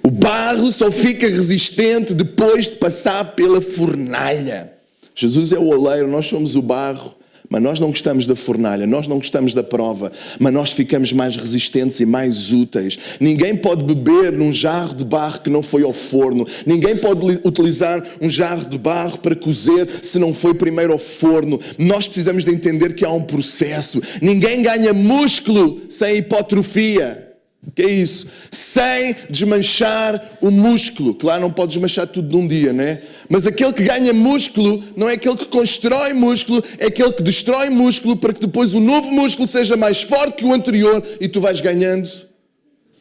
O barro só fica resistente depois de passar pela fornalha. Jesus é o oleiro, nós somos o barro, mas nós não gostamos da fornalha, nós não gostamos da prova, mas nós ficamos mais resistentes e mais úteis. Ninguém pode beber num jarro de barro que não foi ao forno. Ninguém pode utilizar um jarro de barro para cozer se não foi primeiro ao forno. Nós precisamos de entender que há um processo. Ninguém ganha músculo sem hipotrofia. O que é isso? Sem desmanchar o músculo. Claro, não pode desmanchar tudo num dia, né? Mas aquele que ganha músculo não é aquele que constrói músculo, é aquele que destrói músculo para que depois o novo músculo seja mais forte que o anterior e tu vais ganhando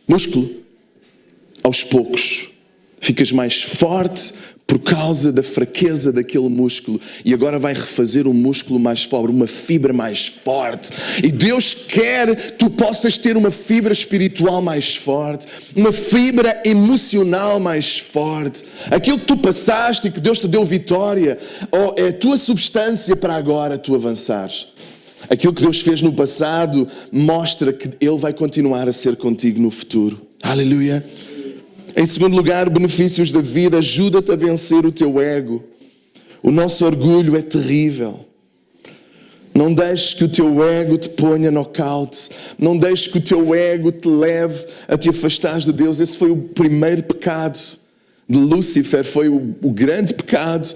músculo. Aos poucos. Ficas mais forte por causa da fraqueza daquele músculo. E agora vai refazer um músculo mais forte, uma fibra mais forte. E Deus quer que tu possas ter uma fibra espiritual mais forte, uma fibra emocional mais forte. Aquilo que tu passaste e que Deus te deu vitória, é a tua substância para agora tu avançares. Aquilo que Deus fez no passado mostra que Ele vai continuar a ser contigo no futuro. Aleluia. Em segundo lugar, benefícios da vida, ajuda-te a vencer o teu ego. O nosso orgulho é terrível. Não deixes que o teu ego te ponha nocaute. Não deixes que o teu ego te leve a te afastar de Deus. Esse foi o primeiro pecado de Lúcifer, foi o grande pecado.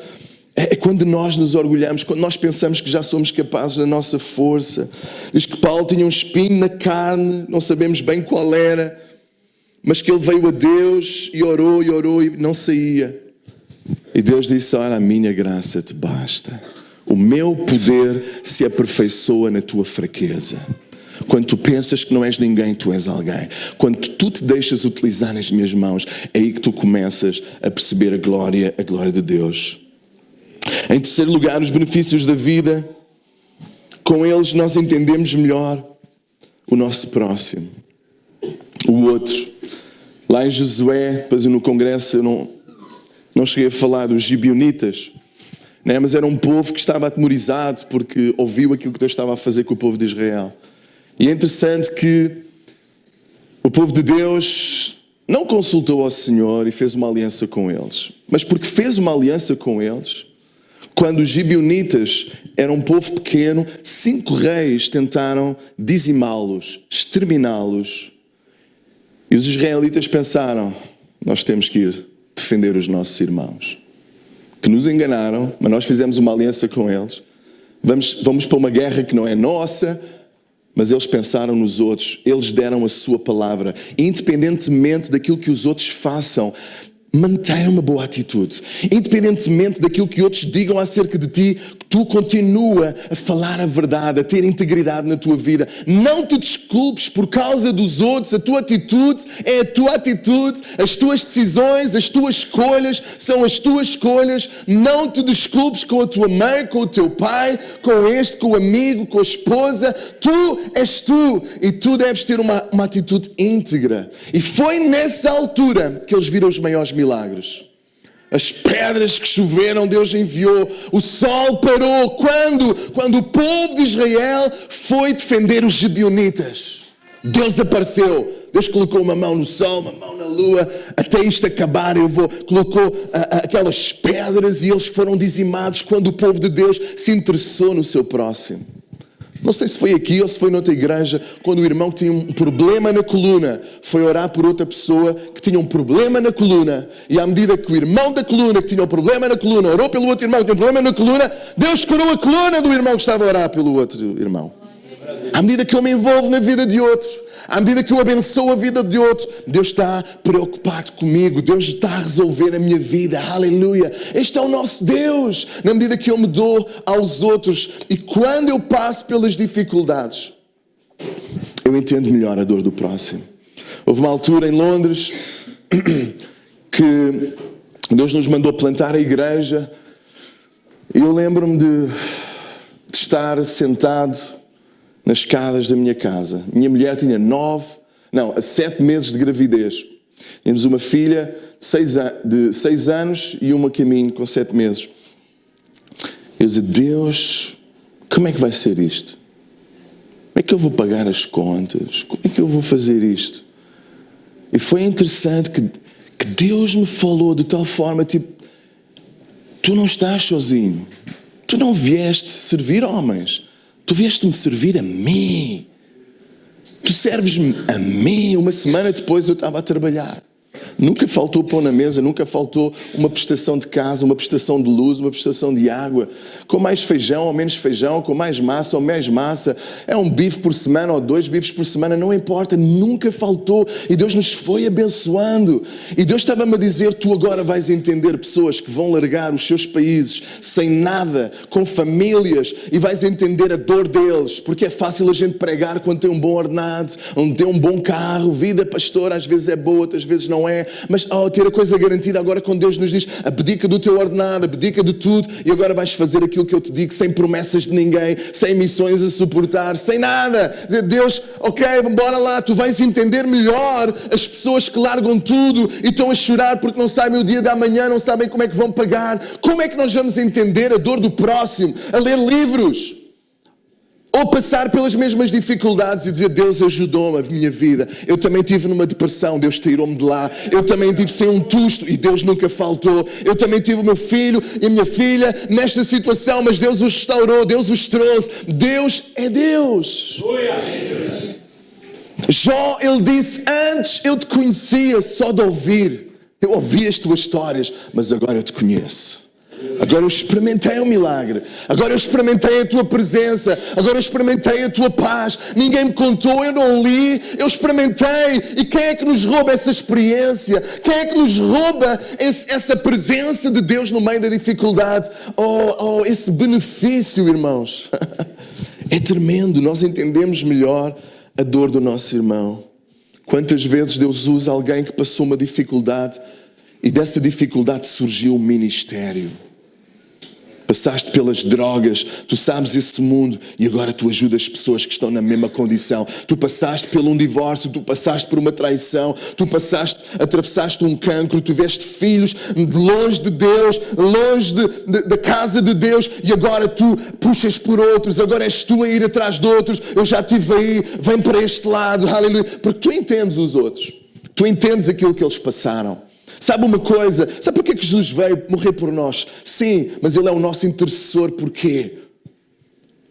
É quando nós nos orgulhamos, quando nós pensamos que já somos capazes da nossa força. Diz que Paulo tinha um espinho na carne, não sabemos bem qual era, mas que ele veio a Deus e orou e não saía. E Deus disse: olha, a minha graça te basta. O meu poder se aperfeiçoa na tua fraqueza. Quando tu pensas que não és ninguém, tu és alguém. Quando tu te deixas utilizar nas minhas mãos, é aí que tu começas a perceber a glória de Deus. Em terceiro lugar, os benefícios da vida. Com eles nós entendemos melhor o nosso próximo, o outro. Lá em Josué, depois no congresso eu não cheguei a falar dos gibeonitas, né? Mas era um povo que estava atemorizado porque ouviu aquilo que Deus estava a fazer com o povo de Israel. E é interessante que o povo de Deus não consultou ao Senhor e fez uma aliança com eles. Mas porque fez uma aliança com eles, quando os gibeonitas eram um povo pequeno, 5 reis tentaram dizimá-los, exterminá-los. E os israelitas pensaram: nós temos que ir defender os nossos irmãos, que nos enganaram, mas nós fizemos uma aliança com eles. Vamos para uma guerra que não é nossa. Mas eles pensaram nos outros, eles deram a sua palavra. Independentemente daquilo que os outros façam, mantenha uma boa atitude. Independentemente daquilo que outros digam acerca de ti, tu continua a falar a verdade, a ter integridade na tua vida. Não te desculpes por causa dos outros. A tua atitude é a tua atitude. As tuas decisões, as tuas escolhas são as tuas escolhas. Não te desculpes com a tua mãe, com o teu pai, com o amigo, com a esposa. Tu és tu e tu deves ter uma atitude íntegra. E foi nessa altura que eles viram os maiores milagres. As pedras que choveram, Deus enviou. O sol parou. Quando o povo de Israel foi defender os gibeonitas, Deus apareceu. Deus colocou uma mão no sol, uma mão na lua, até isto acabar. Colocou aquelas pedras e eles foram dizimados quando o povo de Deus se interessou no seu próximo. Não sei se foi aqui ou se foi noutra igreja, quando o irmão que tinha um problema na coluna foi orar por outra pessoa que tinha um problema na coluna, e à medida que o irmão da coluna que tinha um problema na coluna orou pelo outro irmão que tinha um problema na coluna, Deus curou a coluna do irmão que estava a orar pelo outro irmão. À medida que eu me envolvo na vida de outros, à medida que eu abençoo a vida de outros, Deus está preocupado comigo. Deus está a resolver a minha vida. Aleluia. Este é o nosso Deus. Na medida que eu me dou aos outros e quando eu passo pelas dificuldades, eu entendo melhor a dor do próximo. Houve uma altura em Londres que Deus nos mandou plantar a igreja e eu lembro-me de estar sentado nas escadas da minha casa. Minha mulher tinha 7 meses de gravidez. Tínhamos uma filha de 6 anos e uma caminho com 7 meses. Eu dizia: Deus, como é que vai ser isto? Como é que eu vou pagar as contas? Como é que eu vou fazer isto? E foi interessante que Deus me falou de tal forma, tipo: tu não estás sozinho. Tu não vieste servir homens. Tu vieste-me servir a mim. Tu serves-me a mim. Uma semana depois eu estava a trabalhar. Nunca faltou pão na mesa, nunca faltou uma prestação de casa, uma prestação de luz, uma prestação de água. Com mais feijão ou menos feijão, com mais massa ou menos massa. É um bife por semana ou 2 bifes por semana, não importa, nunca faltou. E Deus nos foi abençoando. E Deus estava-me a dizer: tu agora vais entender pessoas que vão largar os seus países sem nada, com famílias, e vais entender a dor deles. Porque é fácil a gente pregar quando tem um bom ordenado, onde tem um bom carro, vida pastor às vezes é boa, outras vezes não é. Mas ter a coisa garantida agora, quando Deus nos diz: abdica do teu ordenado, abdica de tudo, e agora vais fazer aquilo que eu te digo, sem promessas de ninguém, sem missões a suportar, sem nada. Dizer: Deus, ok, bora lá. Tu vais entender melhor as pessoas que largam tudo e estão a chorar porque não sabem o dia da manhã, não sabem como é que vão pagar. Como é que nós vamos entender a dor do próximo? A ler livros ou passar pelas mesmas dificuldades e dizer: Deus ajudou-me a minha vida. Eu também estive numa depressão, Deus tirou-me de lá. Eu também estive sem um tusto e Deus nunca faltou. Eu também tive o meu filho e a minha filha nesta situação, mas Deus os restaurou, Deus os trouxe. Deus é Deus. Jó, ele disse: antes eu te conhecia só de ouvir. Eu ouvi as tuas histórias, mas agora eu te conheço. Agora eu experimentei o milagre. Agora eu experimentei a tua presença. Agora eu experimentei a tua paz. Ninguém me contou, eu não li, eu experimentei. E quem é que nos rouba essa experiência? Quem é que nos rouba essa presença de Deus no meio da dificuldade? Oh, esse benefício, irmãos. É tremendo. Nós entendemos melhor a dor do nosso irmão. Quantas vezes Deus usa alguém que passou uma dificuldade e dessa dificuldade surgiu um ministério. Passaste pelas drogas, tu sabes esse mundo e agora tu ajudas pessoas que estão na mesma condição. Tu passaste por um divórcio, tu passaste por uma traição, atravessaste um cancro, tu tiveste filhos longe de Deus, longe da casa de Deus e agora tu puxas por outros, agora és tu a ir atrás de outros. Eu já estive aí, vem para este lado, aleluia. Porque tu entendes os outros, tu entendes aquilo que eles passaram. Sabe uma coisa? Sabe porque é que Jesus veio morrer por nós? Sim, mas Ele é o nosso intercessor. Porquê?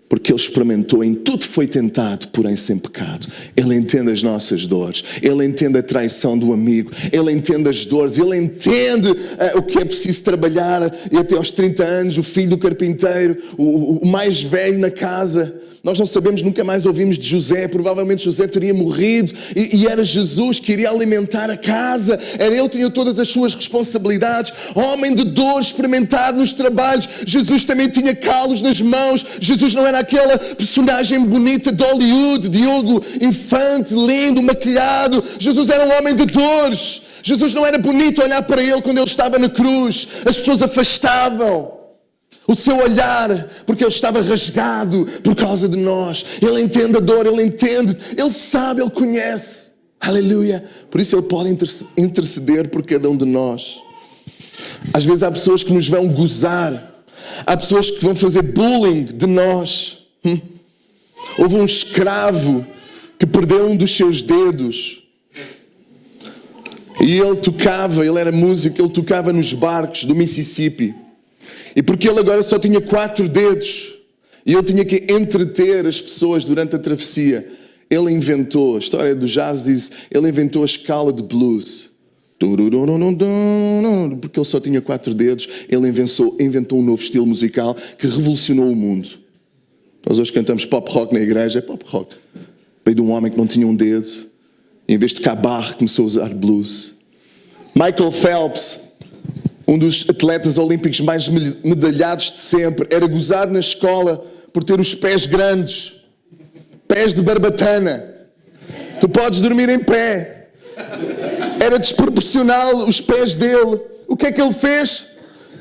Porque Ele experimentou, em tudo foi tentado, porém sem pecado. Ele entende as nossas dores. Ele entende a traição do amigo. Ele entende as dores. Ele entende o que é preciso trabalhar. E até aos 30 anos, o filho do carpinteiro, o mais velho na casa. Nós não sabemos, nunca mais ouvimos de José. Provavelmente José teria morrido e era Jesus que iria alimentar a casa. Era ele que tinha todas as suas responsabilidades. Homem de dor, experimentado nos trabalhos. Jesus também tinha calos nas mãos. Jesus não era aquela personagem bonita de Hollywood, Diogo Infante, lindo, maquilhado. Jesus era um homem de dores. Jesus não era bonito olhar para ele quando ele estava na cruz. As pessoas afastavam o seu olhar, porque ele estava rasgado por causa de nós. Ele entende a dor, ele entende, ele sabe, ele conhece. Aleluia. Por isso ele pode interceder por cada um de nós. Às vezes há pessoas que nos vão gozar. Há pessoas que vão fazer bullying de nós. Houve um escravo que perdeu um dos seus dedos. E ele era músico, ele tocava nos barcos do Mississippi. E porque ele agora só tinha 4 dedos e ele tinha que entreter as pessoas durante a travessia, ele inventou, a história do jazz diz, ele inventou a escala de blues. Porque ele só tinha 4 dedos, ele inventou um novo estilo musical que revolucionou o mundo. Nós hoje cantamos pop rock na igreja, é pop rock. Veio de um homem que não tinha um dedo, e em vez de cabarre começou a usar blues. Michael Phelps, um dos atletas olímpicos mais medalhados de sempre, era gozado na escola por ter os pés grandes, pés de barbatana. Tu podes dormir em pé. Era desproporcional os pés dele. O que é que ele fez?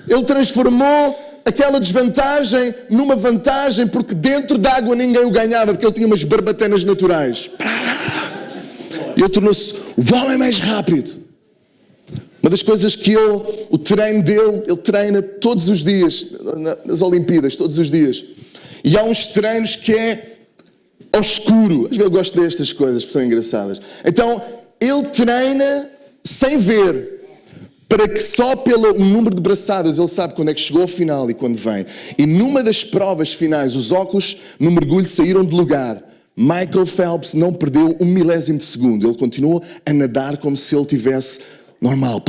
Ele transformou aquela desvantagem numa vantagem, porque dentro d'água ninguém o ganhava, porque ele tinha umas barbatanas naturais. E ele tornou-se o homem mais rápido. Uma das coisas que o treino dele, ele treina todos os dias, nas Olimpíadas, todos os dias. E há uns treinos que é ao escuro. Às vezes eu gosto destas coisas, porque são engraçadas. Então, ele treina sem ver, para que só pelo número de braçadas ele sabe quando é que chegou ao final e quando vem. E numa das provas finais, os óculos no mergulho saíram de lugar. Michael Phelps não perdeu 1 milésimo de segundo. Ele continuou a nadar como se ele tivesse normal.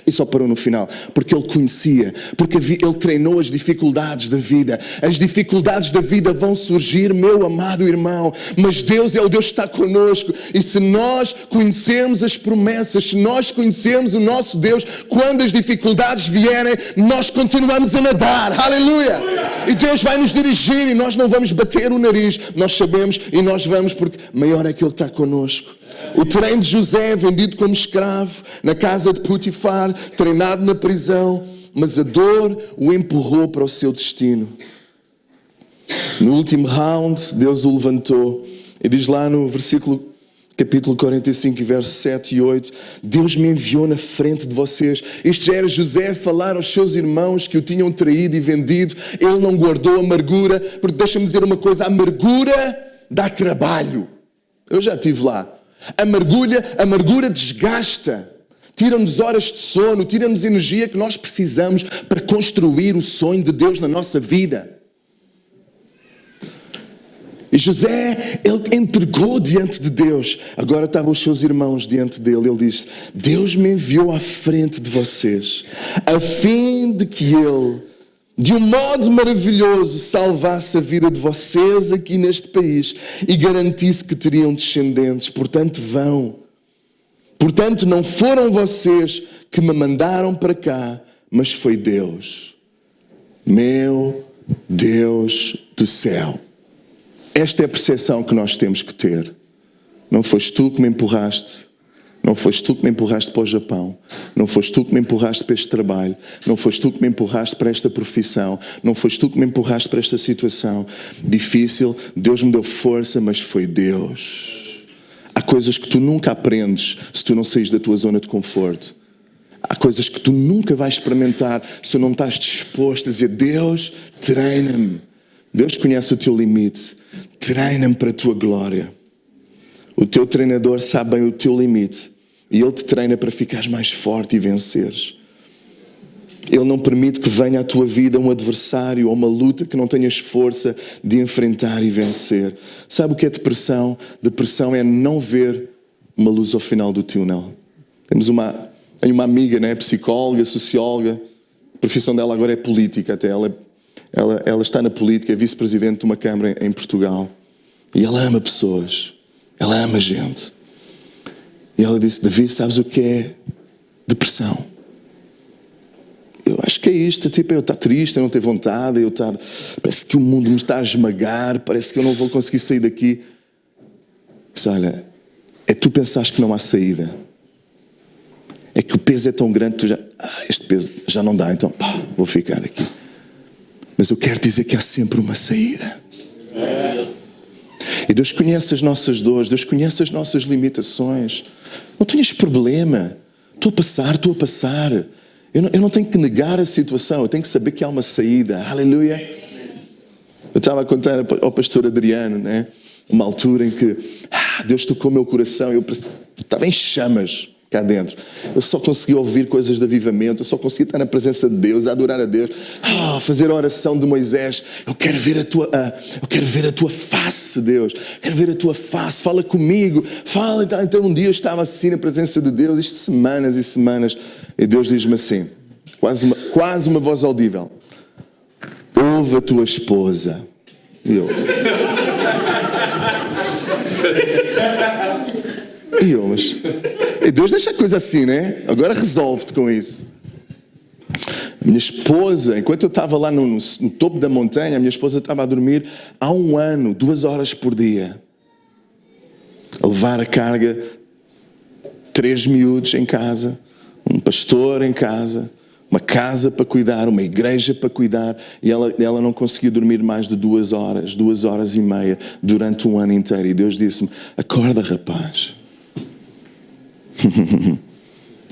E só parou no final. Porque ele conhecia. Porque ele treinou as dificuldades da vida. As dificuldades da vida vão surgir, meu amado irmão. Mas Deus é o Deus que está connosco. E se nós conhecemos as promessas, se nós conhecemos o nosso Deus, quando as dificuldades vierem, nós continuamos a nadar. Aleluia! E Deus vai nos dirigir e nós não vamos bater o nariz. Nós sabemos e nós vamos, porque maior é aquele que está connosco. O treino de José, vendido como escravo, na casa de Potifar, treinado na prisão, mas a dor o empurrou para o seu destino. No último round, Deus o levantou. E diz lá no capítulo 45, versos 7 e 8, Deus me enviou na frente de vocês. Isto já era José a falar aos seus irmãos que o tinham traído e vendido. Ele não guardou amargura, porque deixa-me dizer uma coisa, a amargura dá trabalho. Eu já estive lá. A amargura desgasta, tira-nos horas de sono, tira-nos energia que nós precisamos para construir o sonho de Deus na nossa vida. E José, ele entregou diante de Deus. Agora estavam os seus irmãos diante dele. Ele diz: Deus me enviou à frente de vocês, a fim de que ele, de um modo maravilhoso, salvasse a vida de vocês aqui neste país e garantisse que teriam descendentes. Portanto, vão. Portanto, não foram vocês que me mandaram para cá, mas foi Deus. Meu Deus do céu. Esta é a percepção que nós temos que ter. Não foste tu que me empurraste. Não foste tu que me empurraste para o Japão. Não foste tu que me empurraste para este trabalho. Não foste tu que me empurraste para esta profissão. Não foste tu que me empurraste para esta situação difícil. Deus me deu força, mas foi Deus. Há coisas que tu nunca aprendes se tu não saís da tua zona de conforto. Há coisas que tu nunca vais experimentar se tu não estás disposto a dizer: Deus, treina-me. Deus conhece o teu limite. Treina-me para a tua glória. O teu treinador sabe bem o teu limite. E ele te treina para ficares mais forte e venceres. Ele não permite que venha à tua vida um adversário ou uma luta que não tenhas força de enfrentar e vencer. Sabe o que é depressão? Depressão é não ver uma luz ao final do túnel. Tenho uma amiga, né, psicóloga, socióloga. A profissão dela agora é política até. Ela está na política, é vice-presidente de uma câmara em Portugal. E ela ama pessoas. Ela ama gente. E ela disse: David, sabes o que é depressão? Eu acho que é isto, tipo, eu estar triste, eu não ter vontade, parece que o mundo me está a esmagar, parece que eu não vou conseguir sair daqui. Disse: olha, é tu pensares que não há saída. É que o peso é tão grande que este peso já não dá, então vou ficar aqui. Mas eu quero dizer que há sempre uma saída. E Deus conhece as nossas dores, Deus conhece as nossas limitações. Não tenhas problema. Estou a passar. Eu não tenho que negar a situação, eu tenho que saber que há uma saída. Aleluia. Eu estava a contar ao pastor Adriano, né? Uma altura em que Deus tocou o meu coração, eu estava em chamas cá dentro. Eu só conseguia ouvir coisas de avivamento, eu só conseguia estar na presença de Deus, a adorar a Deus, fazer a oração de Moisés. Eu quero ver a tua face, Deus. Quero ver a tua face, fala comigo. Fala. Então um dia eu estava assim na presença de Deus, isto semanas e semanas, e Deus diz-me assim, quase uma voz audível: ouve a tua esposa. E Deus deixa a coisa assim, né? Agora resolve-te com isso. A minha esposa, enquanto eu estava lá no topo da montanha, a minha esposa estava a dormir há 1 ano, 2 horas por dia. A levar a carga, 3 miúdos em casa, um pastor em casa, uma casa para cuidar, uma igreja para cuidar, e ela não conseguia dormir mais de 2 horas, 2 horas e meia, durante 1 ano inteiro. E Deus disse-me: acorda, rapaz.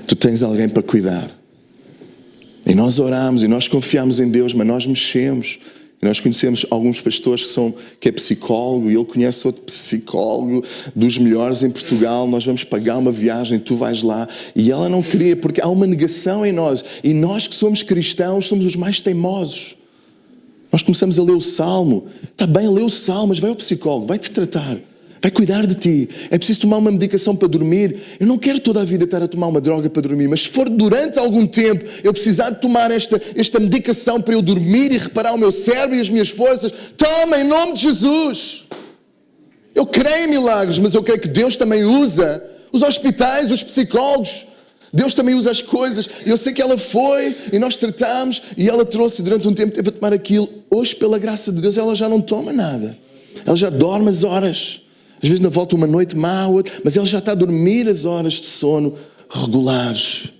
Tu tens alguém para cuidar. E nós oramos e nós confiamos em Deus, mas nós mexemos. E nós conhecemos alguns pastores que é psicólogo, e ele conhece outro psicólogo dos melhores em Portugal. Nós vamos pagar uma viagem, tu vais lá. E ela não queria, porque há uma negação em nós. E nós que somos cristãos somos os mais teimosos. Nós começamos a ler o Salmo. Está bem, lê o Salmo, mas vai ao psicólogo, vai-te tratar. Vai cuidar de ti. É preciso tomar uma medicação para dormir. Eu não quero toda a vida estar a tomar uma droga para dormir, mas se for durante algum tempo eu precisar de tomar esta medicação para eu dormir e reparar o meu cérebro e as minhas forças, toma em nome de Jesus. Eu creio em milagres, mas eu creio que Deus também usa os hospitais, os psicólogos. Deus também usa as coisas. Eu sei que ela foi e nós tratamos e ela trouxe durante um tempo, teve a tomar aquilo. Hoje, pela graça de Deus, ela já não toma nada. Ela já dorme as horas. Às vezes ainda volta uma noite má, outra, mas ela já está a dormir as horas de sono regulares.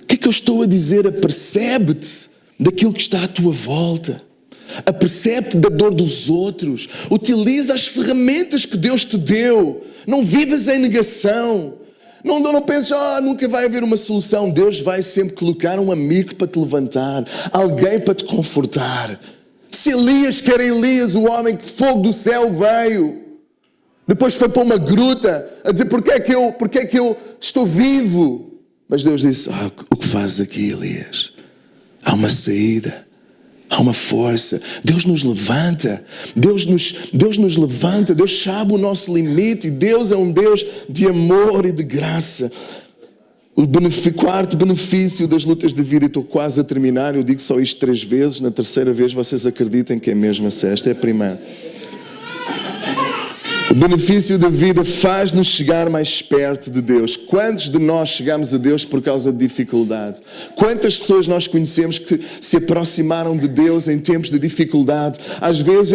O que é que eu estou a dizer? Apercebe-te daquilo que está à tua volta. Apercebe-te da dor dos outros. Utiliza as ferramentas que Deus te deu. Não vivas em negação. Não penses, nunca vai haver uma solução. Deus vai sempre colocar um amigo para te levantar, alguém para te confortar. Se Elias, que era Elias, o homem que fogo do céu veio, depois foi para uma gruta a dizer: porque é que eu estou vivo? Mas Deus disse: o que fazes aqui, Elias? Há uma saída. Há uma força. Deus nos levanta. Deus nos levanta. Deus sabe o nosso limite. Deus é um Deus de amor e de graça. O quarto benefício das lutas de vida, e estou quase a terminar, eu digo só isto 3 vezes, na terceira vez vocês acreditem que é mesmo assim. Esta é a primeira. O benefício da vida faz-nos chegar mais perto de Deus. Quantos de nós chegamos a Deus por causa de dificuldade? Quantas pessoas nós conhecemos que se aproximaram de Deus em tempos de dificuldade? Às vezes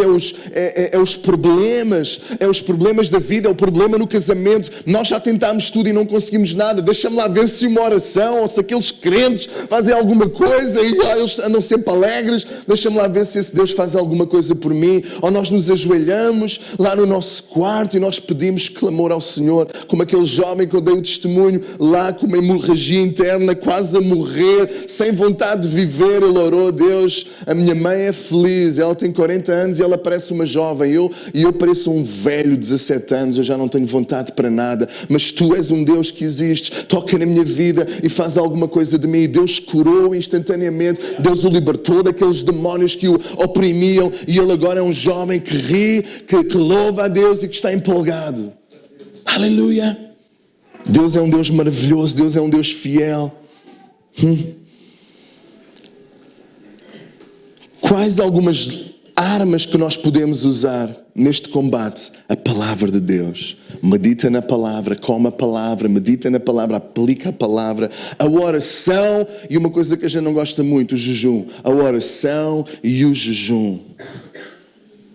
é os problemas da vida, é o problema no casamento. Nós já tentámos tudo e não conseguimos nada. Deixa-me lá ver se uma oração, ou se aqueles crentes fazem alguma coisa e eles andam sempre alegres. Deixa-me lá ver se esse Deus faz alguma coisa por mim. Ou nós nos ajoelhamos lá no nosso quarto e nós pedimos clamor ao Senhor, como aquele jovem que eu dei o testemunho lá com uma hemorragia interna, quase a morrer, sem vontade de viver. Ele orou: Deus, a minha mãe é feliz, ela tem 40 anos e ela parece uma jovem, e eu pareço um velho de 17 anos, eu já não tenho vontade para nada, mas Tu és um Deus que existes, toca na minha vida e faz alguma coisa de mim. E Deus curou instantaneamente, Deus o libertou daqueles demónios que o oprimiam, e ele agora é um jovem que ri, que louva a Deus e que está empolgado. Aleluia! Deus é um Deus maravilhoso, Deus é um Deus fiel. Quais algumas armas que nós podemos usar neste combate? A palavra de Deus. Medita na palavra, come a palavra, medita na palavra, aplica a palavra. A oração, e uma coisa que a gente não gosta muito, o jejum. A oração e o jejum.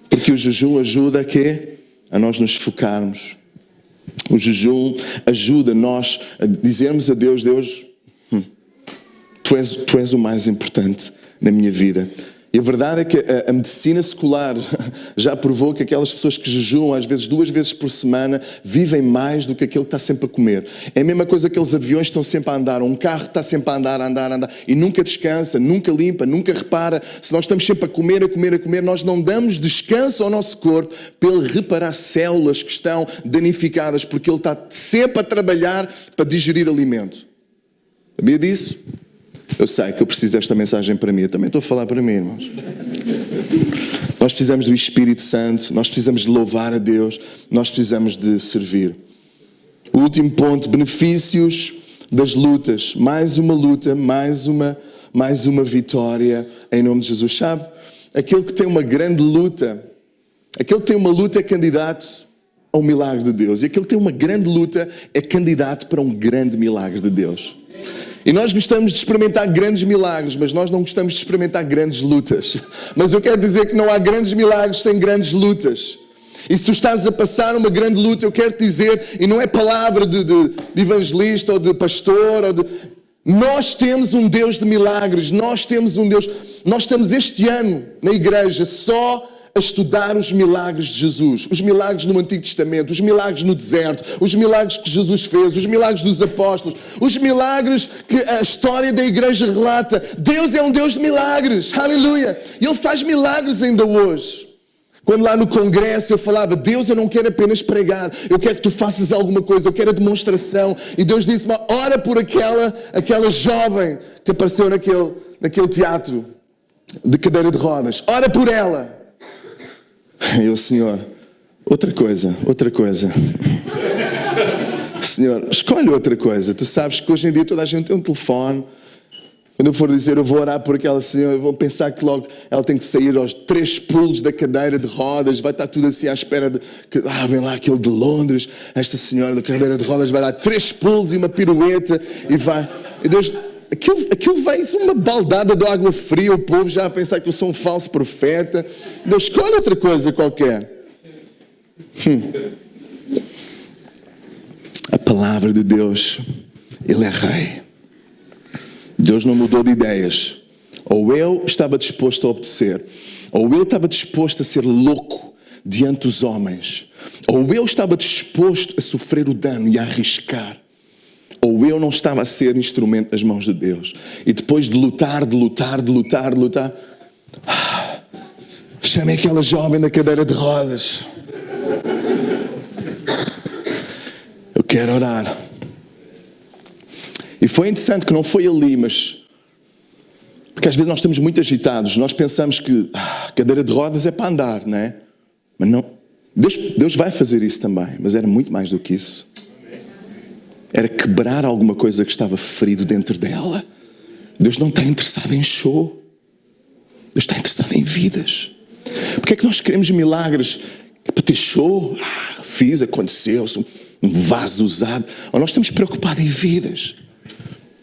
Porque o jejum ajuda a quê? A nós nos focarmos. O jejum ajuda nós a dizermos a Deus: Deus, tu és o mais importante na minha vida. E a verdade é que a medicina secular já provou que aquelas pessoas que jejuam, às vezes 2 vezes por semana, vivem mais do que aquele que está sempre a comer. É a mesma coisa que aqueles aviões que estão sempre a andar, ou um carro que está sempre a andar, e nunca descansa, nunca limpa, nunca repara. Se nós estamos sempre a comer, nós não damos descanso ao nosso corpo para ele reparar células que estão danificadas, porque ele está sempre a trabalhar para digerir alimento. Sabia disso? Eu sei que eu preciso desta mensagem para mim. Eu também estou a falar para mim, irmãos. Nós precisamos do Espírito Santo. Nós precisamos de louvar a Deus. Nós precisamos de servir. O último ponto: benefícios das lutas. Mais uma luta, mais uma vitória em nome de Jesus. Sabe? Aquele que tem uma grande luta, aquele que tem uma luta é candidato ao milagre de Deus. E aquele que tem uma grande luta é candidato para um grande milagre de Deus. E nós gostamos de experimentar grandes milagres, mas nós não gostamos de experimentar grandes lutas. Mas eu quero dizer que não há grandes milagres sem grandes lutas. E se tu estás a passar uma grande luta, eu quero te dizer, e não é palavra de evangelista ou de pastor, nós temos um Deus de milagres, nós temos um Deus. Nós estamos este ano na igreja só a estudar os milagres de Jesus, os milagres no Antigo Testamento, os milagres no deserto, os milagres que Jesus fez, os milagres dos apóstolos, os milagres que a história da igreja relata. Deus é um Deus de milagres, aleluia, e Ele faz milagres ainda hoje. Quando lá no congresso eu falava: Deus, eu não quero apenas pregar, eu quero que tu faças alguma coisa, eu quero a demonstração. E Deus disse-me: ora por aquela jovem que apareceu naquele teatro de cadeira de rodas, ora por ela. Eu: Senhor, outra coisa. Senhor, escolhe outra coisa. Tu sabes que hoje em dia toda a gente tem um telefone. Quando eu for dizer eu vou orar por aquela senhora, eu vou pensar que logo ela tem que sair aos 3 pulos da cadeira de rodas, vai estar tudo assim à espera de que vem lá aquele de Londres, esta senhora da cadeira de rodas vai dar 3 pulos e uma pirueta e vai. E Deus, aquilo vai ser uma baldada de água fria, o povo já a pensar que eu sou um falso profeta. Deus, escolhe outra coisa qualquer. A palavra de Deus, Ele é rei. Deus não mudou de ideias. Ou eu estava disposto a obedecer, ou eu estava disposto a ser louco diante dos homens, ou eu estava disposto a sofrer o dano e a arriscar, ou eu não estava a ser instrumento das mãos de Deus. E depois de lutar, chamei aquela jovem na cadeira de rodas. Eu quero orar. E foi interessante que não foi ali, mas Porque às vezes nós estamos muito agitados, nós pensamos que cadeira de rodas é para andar, não é? Mas não. Deus vai fazer isso também, mas era muito mais do que isso. Era quebrar alguma coisa que estava ferido dentro dela. Deus não está interessado em show. Deus está interessado em vidas. Porque é que nós queremos milagres? É para ter show? Aconteceu, um vaso usado. Ou nós estamos preocupados em vidas.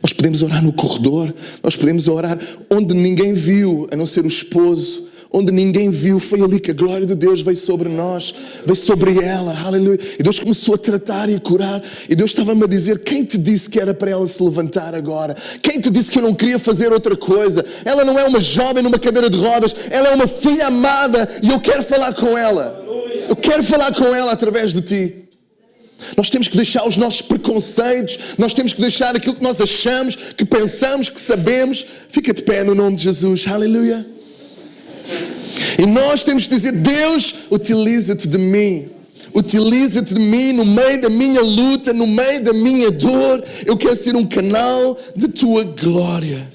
Nós podemos orar no corredor, nós podemos orar onde ninguém viu, a não ser o esposo. Onde ninguém viu, foi ali que a glória de Deus veio sobre nós, veio sobre ela, aleluia. E Deus começou a tratar e a curar. E Deus estava-me a dizer: quem te disse que era para ela se levantar agora? Quem te disse que eu não queria fazer outra coisa? Ela não é uma jovem numa cadeira de rodas, ela é uma filha amada e eu quero falar com ela. Eu quero falar com ela através de ti. Nós temos que deixar os nossos preconceitos, nós temos que deixar aquilo que nós achamos, que pensamos, que sabemos. Fica de pé no nome de Jesus, aleluia. E nós temos que dizer: Deus, utiliza-te de mim. Utiliza-te de mim no meio da minha luta, no meio da minha dor. Eu quero ser um canal de tua glória.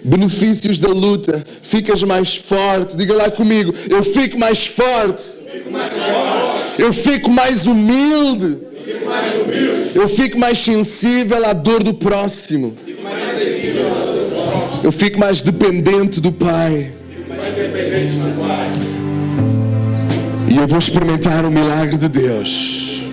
Benefícios da luta: ficas mais forte. Diga lá comigo: eu fico mais forte. Eu fico mais humilde. Eu fico mais sensível à dor do próximo. Eu fico mais dependente do Pai. E eu vou experimentar o milagre de Deus.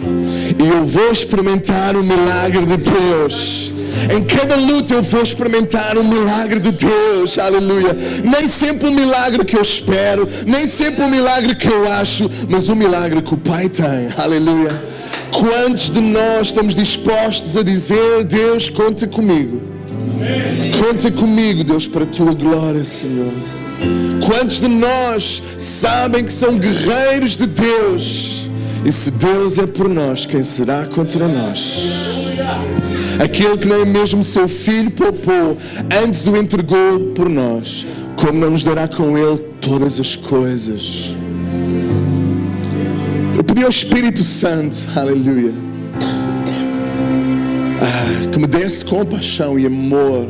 E eu vou experimentar o milagre de Deus. Em cada luta eu vou experimentar o milagre de Deus, aleluia. Nem sempre o milagre que eu espero, nem sempre o milagre que eu acho, mas o milagre que o Pai tem, aleluia. Quantos de nós estamos dispostos a dizer: Deus, conta comigo. Conta comigo, Deus, para a tua glória, Senhor. Quantos de nós sabem que são guerreiros de Deus? E se Deus é por nós, quem será contra nós? Aquele que nem mesmo seu filho poupou, antes o entregou por nós, como não nos dará com ele todas as coisas? Eu pedi ao Espírito Santo, aleluia, que me desse compaixão e amor.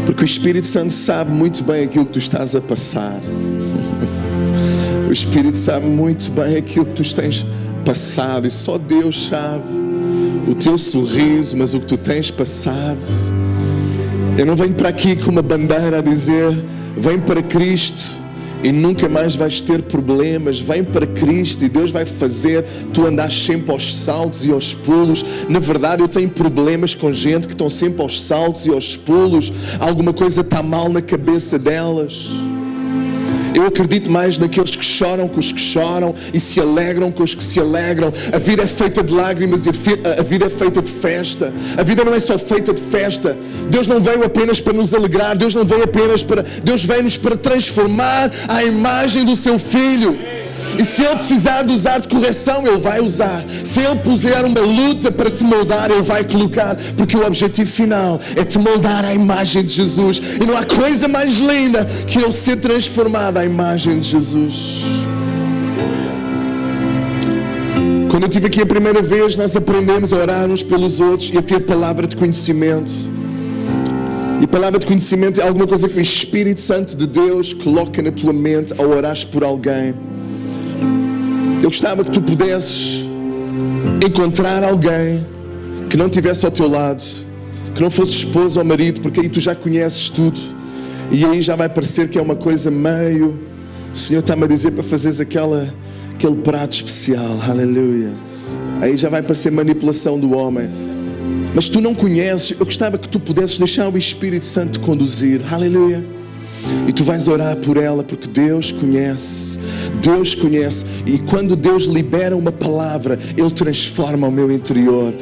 Porque o Espírito Santo sabe muito bem aquilo que tu estás a passar. O Espírito sabe muito bem aquilo que tu tens passado. E só Deus sabe o teu sorriso, mas o que tu tens passado. Eu não venho para aqui com uma bandeira a dizer: vem para Cristo e nunca mais vais ter problemas. Vem para Cristo e Deus vai fazer tu andares sempre aos saltos e aos pulos. Na verdade, eu tenho problemas com gente que estão sempre aos saltos e aos pulos. Alguma coisa está mal na cabeça delas. Eu acredito mais naqueles que choram com os que choram e se alegram com os que se alegram. A vida é feita de lágrimas e a vida é feita de festa. A vida não é só feita de festa. Deus não veio apenas para nos alegrar. Deus não veio apenas para... Deus veio-nos para transformar a imagem do seu Filho. E se Ele precisar de usar de correção, Ele vai usar. Se Ele puser uma luta para te moldar, Ele vai colocar. Porque o objetivo final é te moldar à imagem de Jesus. E não há coisa mais linda que Ele ser transformado à imagem de Jesus. Quando eu estive aqui a primeira vez, nós aprendemos a orar uns pelos outros e a ter palavra de conhecimento. E palavra de conhecimento é alguma coisa que o Espírito Santo de Deus coloca na tua mente ao orares por alguém. Eu gostava que tu pudesses encontrar alguém que não estivesse ao teu lado, que não fosse esposa ou marido, porque aí tu já conheces tudo. E aí já vai parecer que é uma coisa meio... O Senhor está-me a dizer para fazeres aquele prato especial, aleluia. Aí já vai parecer manipulação do homem. Mas tu não conheces, eu gostava que tu pudesses deixar o Espírito Santo te conduzir, aleluia. E tu vais orar por ela, porque Deus conhece. Deus conhece. E quando Deus libera uma palavra, Ele transforma o meu interior.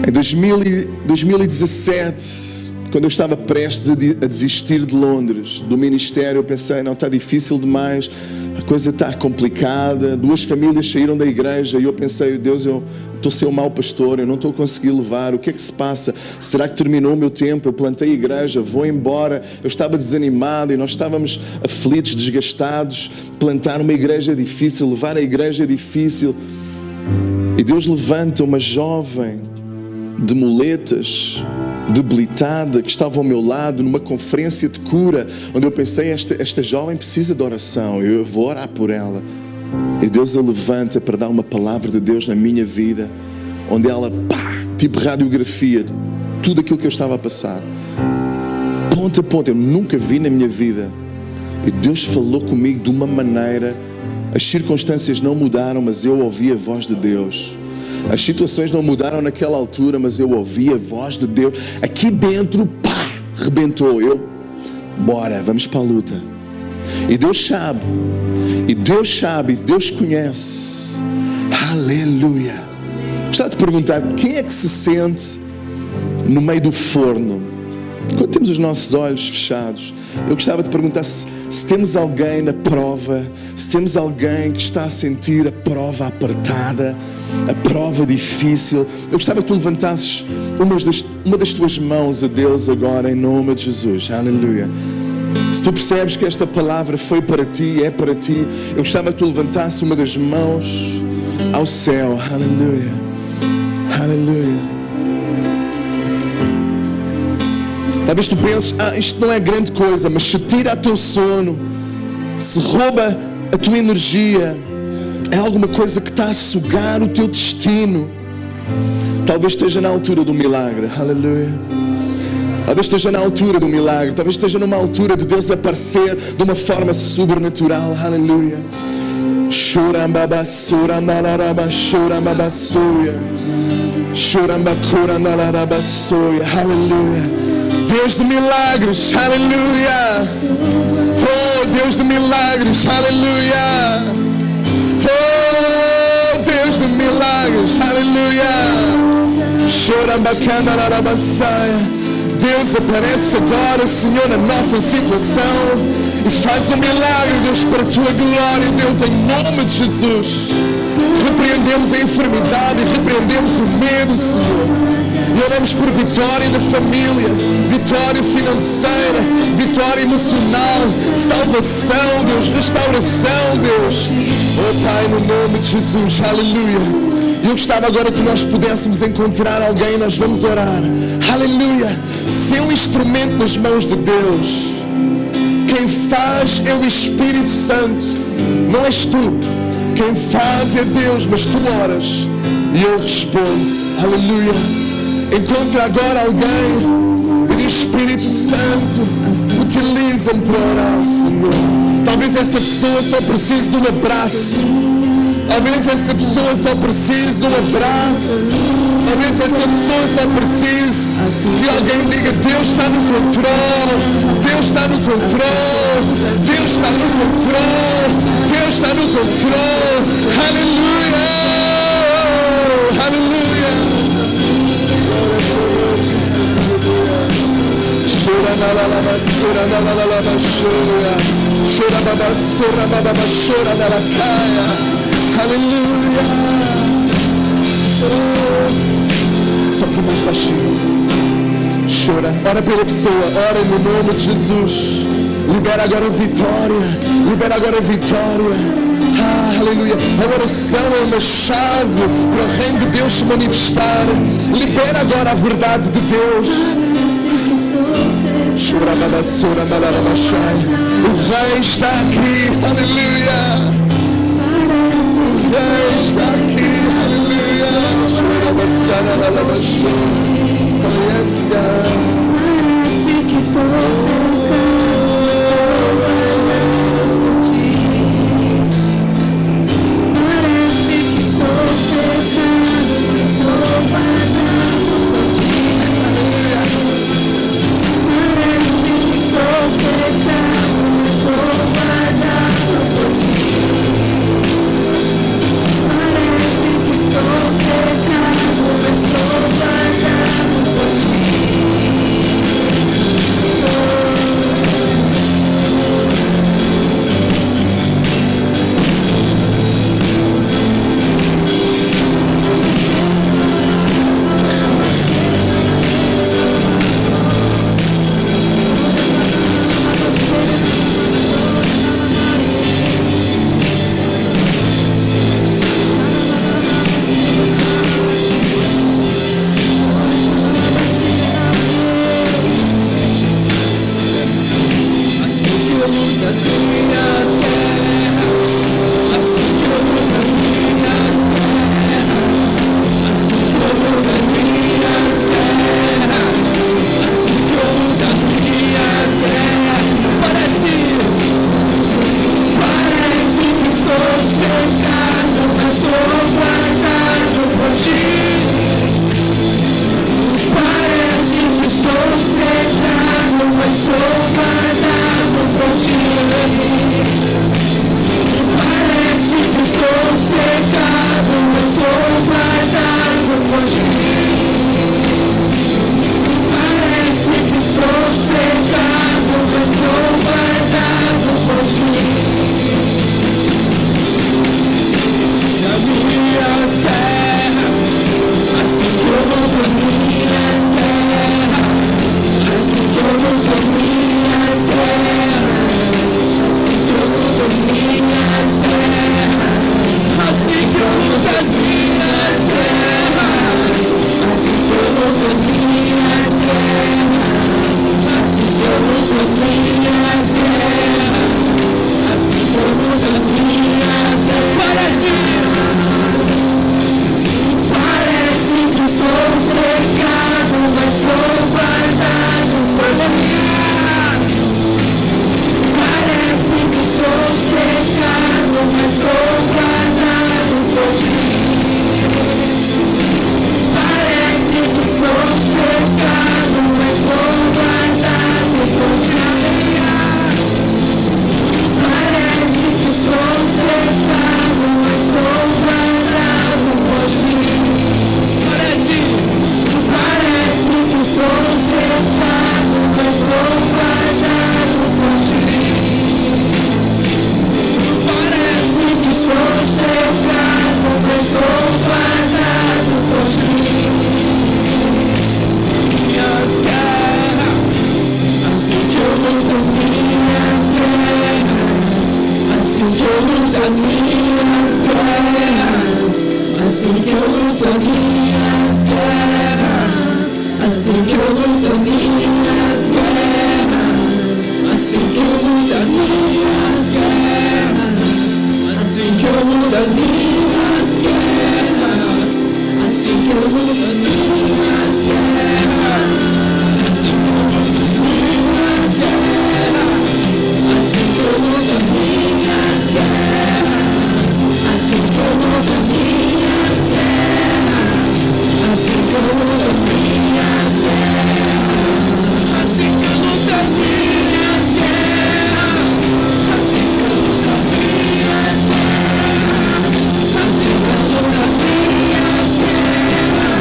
Em 2017, quando eu estava prestes a desistir de Londres, do ministério, eu pensei: não, está difícil demais, a coisa está complicada, 2 famílias saíram da igreja. E eu pensei: Deus, eu estou a ser um mau pastor, eu não estou a conseguir levar, o que é que se passa? Será que terminou o meu tempo? Eu plantei a igreja, vou embora. Eu estava desanimado e nós estávamos aflitos, desgastados. Plantar uma igreja é difícil, levar a igreja é difícil. E Deus levanta uma jovem de muletas, debilitada, que estava ao meu lado, numa conferência de cura, onde eu pensei, esta jovem precisa de oração, eu vou orar por ela. E Deus a levanta para dar uma palavra de Deus na minha vida, onde ela, tipo radiografia, tudo aquilo que eu estava a passar, ponto a ponto, eu nunca vi na minha vida. E Deus falou comigo de uma maneira, as circunstâncias não mudaram, mas eu ouvi a voz de Deus. As situações não mudaram naquela altura, mas eu ouvi a voz de Deus. Aqui dentro, rebentou. Bora, vamos para a luta. E Deus sabe, e Deus conhece. Aleluia. Gostava de perguntar, quem é que se sente no meio do forno? Quando temos os nossos olhos fechados, eu gostava de perguntar se temos alguém na prova, se temos alguém que está a sentir a prova apertada, a prova difícil. Eu gostava que tu levantasses uma das tuas mãos a Deus agora, em nome de Jesus. Aleluia. Se tu percebes que esta palavra foi para ti, é para ti, eu gostava que tu levantasses uma das mãos ao céu. Aleluia. Aleluia. Talvez tu penses, isto não é grande coisa, mas se tira o teu sono, se rouba a tua energia, é alguma coisa que está a sugar o teu destino. Talvez esteja na altura do milagre. Aleluia. Talvez esteja na altura do milagre. Talvez esteja numa altura de Deus aparecer de uma forma sobrenatural. Aleluia. Aleluia. Deus de milagres, aleluia. Oh, Deus de milagres, aleluia. Oh, Deus de milagres, aleluia. Deus aparece agora, Senhor, na nossa situação e faz um milagre, Deus, para a tua glória, Deus, em nome de Jesus. Repreendemos a enfermidade e repreendemos o medo, Senhor. E oramos por vitória na família, vitória financeira, vitória emocional, salvação, Deus, restauração, Deus. Oh Pai, no nome de Jesus, aleluia. Eu gostava agora que nós pudéssemos encontrar alguém, nós vamos orar, aleluia. Ser um instrumento nas mãos de Deus. Quem faz é o Espírito Santo, não és tu. Quem faz é Deus, mas tu oras e Ele responde, aleluia. Encontra agora alguém e diz, Espírito Santo, utiliza-me para orar, Senhor. Talvez essa pessoa só precise de um abraço. Talvez essa pessoa só precise de um abraço. Talvez essa pessoa só precise que alguém diga, Deus está no controle. Deus está no controle. Deus está no controle. Deus está no controle. Aleluia. Aleluia. Aleluia. Só que mais baixinho. Chora, ora pela pessoa, ora no nome de Jesus. Libera agora a vitória. Libera agora a vitória. Aleluia. A oração é uma chave para o reino de Deus se manifestar. Libera agora a verdade de Deus. O Rei está aqui, aleluia. O Rei está aqui, aleluia. Parece que estou das minhas guerras, assim que eu luto das minhas guerras, assim que eu luto das minhas guerras, assim que eu luto das minhas guerras, assim que eu luto das minhas guerras, assim que eu luto das minhas guerras, assim que eu luto das minhas guerras, assim que eu luto das minhas guerras, assim que eu luto das minhas guerras, assim que eu luto das minhas guerras, assim que eu luto das minhas guerras,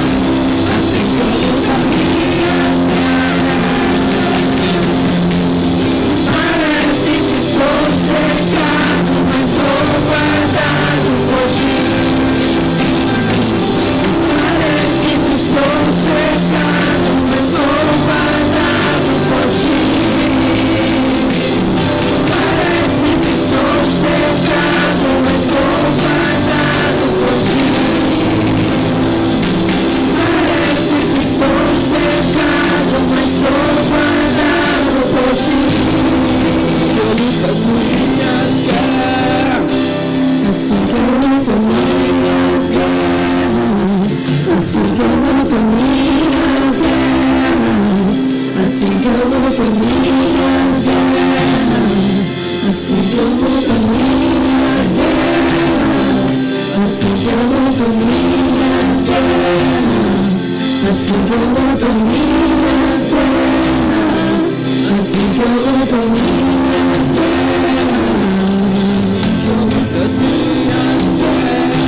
assim que eu luto das minhas guerras. Parece que estou cercado, mas sou guardado por ti. Parece que estou cercado, mas sou guardado por ti. Parece que estou cercado, mas sou guardado por ti. Parece que estou cercado, mas sou guardado por ti. Eu luto as minhas guerras, assim que eu luto as minhas guerras, assim que eu luto as minhas guerras, assim que eu luto as minhas guerras, assim que eu luto as minhas guerras, assim que eu luto as minhas guerras, assim que eu luto as minhas guerras, assim que eu luto as minhas guerras, eu luto as minhas guerras, assim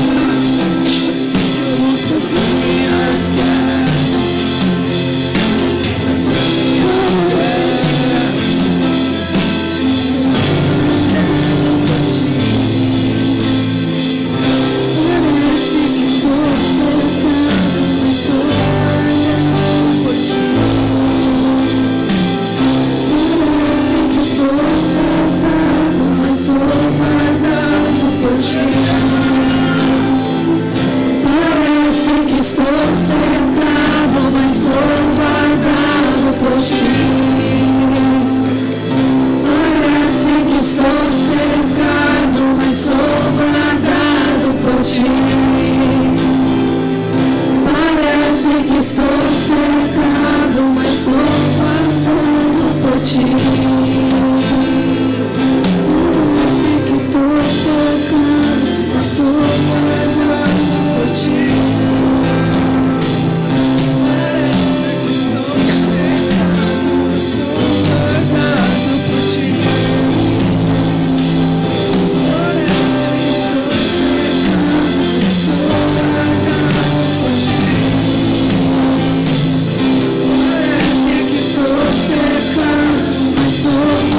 que eu luto as minhas guerras. Parece que estou cercado, mas sou guardado por ti. Parece que estou cercado, mas sou guardado por ti. Parece que estou cercado, mas sou guardado por ti. Parece que estou cercado, mas sou guardado por ti. Parece que estou cercado, mas sou guardado por ti. Parece que estou cercado, mas sou guardado por ti. Parece que estou cercado, mas sou guardado por ti. Parece que estou cercado, mas sou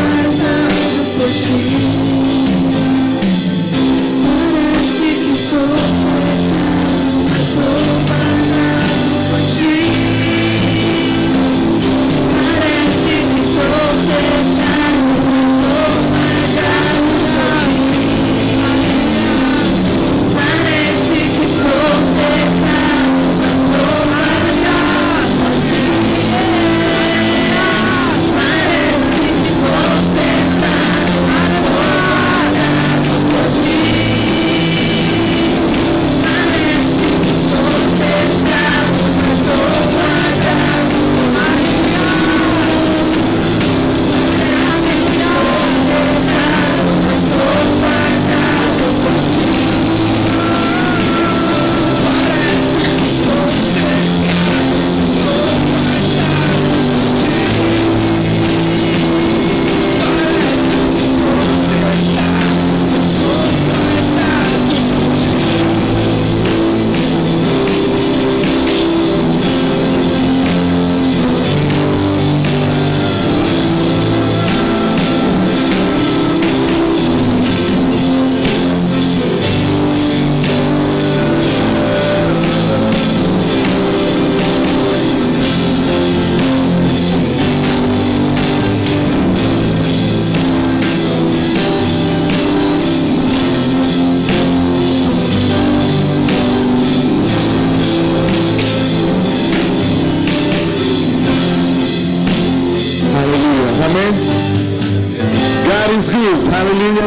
Jesus. Aleluia.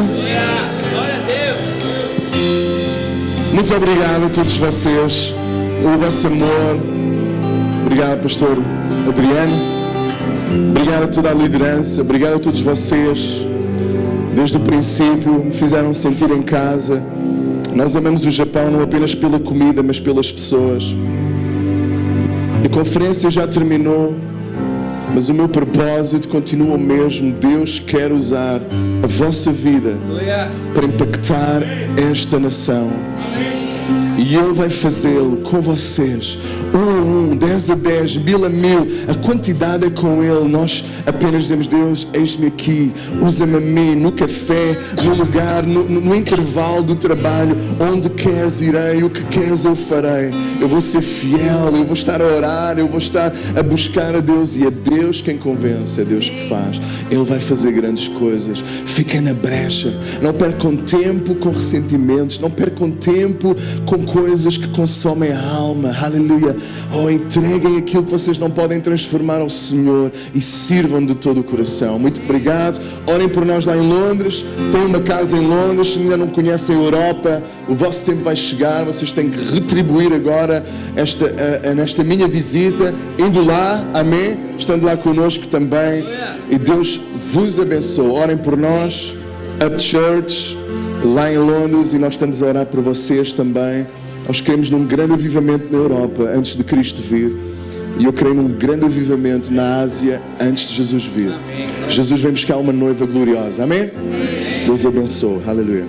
Glória a Deus. Muito obrigado a todos vocês, pelo vosso amor. Obrigado, pastor Adriano. Obrigado a toda a liderança. Obrigado a todos vocês. Desde o princípio me fizeram sentir em casa. Nós amamos o Japão não apenas pela comida, mas pelas pessoas. A conferência já terminou, mas o meu propósito continua o mesmo. Deus quer usar a vossa vida para impactar esta nação. E Ele vai fazê-lo com vocês. 1 a 1, 10 a 10, 1000 a 1000. A quantidade é com Ele. Nós apenas dizemos: Deus, eis-me aqui. Usa-me a mim, no café, no lugar, no intervalo do trabalho. Onde queres irei, o que queres eu farei. Eu vou ser fiel, eu vou estar a orar, eu vou estar a buscar a Deus. E é Deus quem convence, é Deus que faz. Ele vai fazer grandes coisas. Fiquem na brecha. Não percam tempo com ressentimentos. Não percam tempo com coisas que consomem a alma. Aleluia. Oh, entreguem aquilo que vocês não podem transformar ao Senhor e sirvam de todo o coração. Muito obrigado. Orem por nós lá em Londres. Tem uma casa em Londres. Se ainda não conhecem a Europa, o vosso tempo vai chegar. Vocês têm que retribuir agora nesta minha visita, indo lá, amém, estando lá connosco também. E Deus vos abençoe. Orem por nós, Up Church, lá em Londres, e nós estamos a orar por vocês também. Nós queremos num grande avivamento na Europa antes de Cristo vir, e eu creio num grande avivamento na Ásia antes de Jesus vir. Amém. Jesus vem buscar uma noiva gloriosa, amém? Amém. Deus abençoe, aleluia.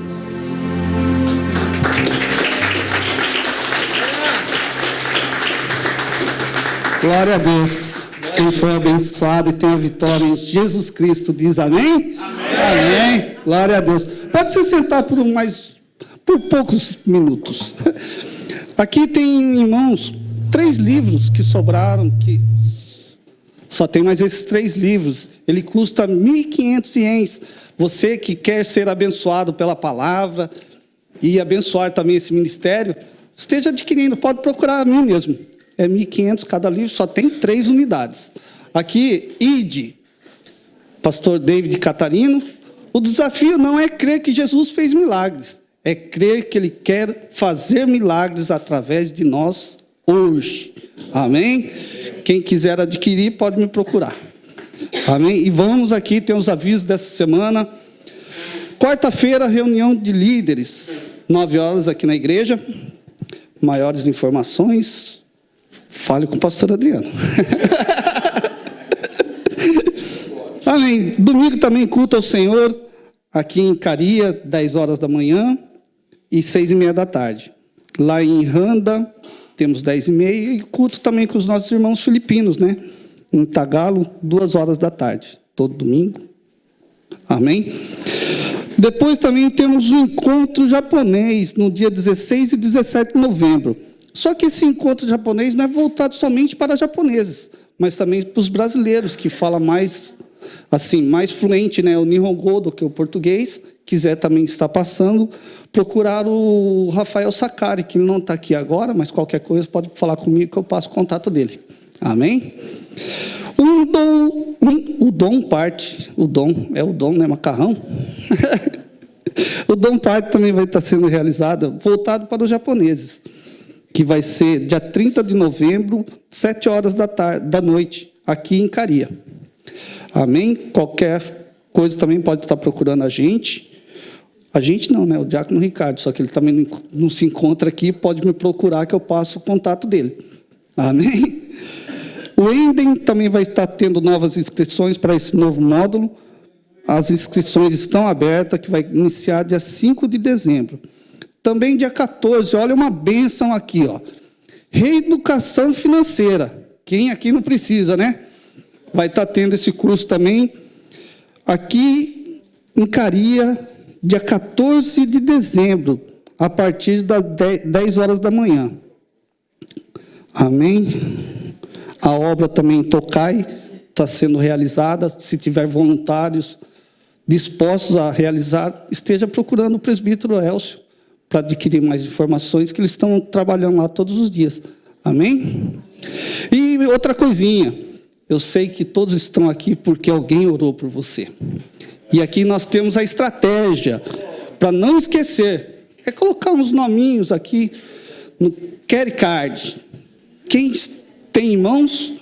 Glória a Deus. Quem foi abençoado e tem a vitória em Jesus Cristo diz amém? Amém. Amém. Glória a Deus. Pode se sentar por poucos minutos. Aqui tem, irmãos, 3 livros que sobraram, que só tem mais esses 3 livros. Ele custa 1.500 ienes. Você que quer ser abençoado pela palavra e abençoar também esse ministério, esteja adquirindo, pode procurar a mim mesmo. É 1.500 cada livro, só tem 3 unidades. Aqui, ID, pastor David Catarino. O desafio não é crer que Jesus fez milagres, é crer que Ele quer fazer milagres através de nós hoje. Amém? Quem quiser adquirir, pode me procurar. Amém? E vamos aqui, tem os avisos dessa semana. Quarta-feira, reunião de líderes, 9 horas aqui na igreja. Maiores informações, fale com o pastor Adriano. Amém. Domingo também culto ao Senhor, aqui em Caria, 10 horas da manhã e 6:30 da tarde. Lá em Randa, temos 10:30, e culto também com os nossos irmãos filipinos, né? Em Tagalo, 2 horas da tarde, todo domingo. Amém? Depois também temos o encontro japonês, no dia 16 e 17 de novembro. Só que esse encontro japonês não é voltado somente para japoneses, mas também para os brasileiros, que falam mais, assim, mais fluente, né? O Nihongo do que o português. Quiser também estar passando, procurar o Rafael Sakari, que ele não está aqui agora, mas qualquer coisa pode falar comigo que eu passo o contato dele. Amém? O dom parte, o dom, né, macarrão? O dom parte também vai estar sendo realizado, voltado para os japoneses, que vai ser dia 30 de novembro, 7 horas da noite, aqui em Caria. Amém? Qualquer coisa também pode estar procurando a gente. A gente não, né? O diácono Ricardo, só que ele também não se encontra aqui, pode me procurar que eu passo o contato dele. Amém? O Enden também vai estar tendo novas inscrições para esse novo módulo. As inscrições estão abertas, que vai iniciar dia 5 de dezembro. Também dia 14, olha uma bênção aqui, ó. Reeducação financeira. Quem aqui não precisa, né? Vai estar tendo esse curso também. Aqui em Caria, dia 14 de dezembro, a partir das 10 horas da manhã. Amém? A obra também em Tokai está sendo realizada. Se tiver voluntários dispostos a realizar, esteja procurando o presbítero Elcio para adquirir mais informações, que eles estão trabalhando lá todos os dias. Amém? E outra coisinha, eu sei que todos estão aqui porque alguém orou por você. E aqui nós temos a estratégia para não esquecer. É colocar uns nominhos aqui no Care Card. Quem tem em mãos,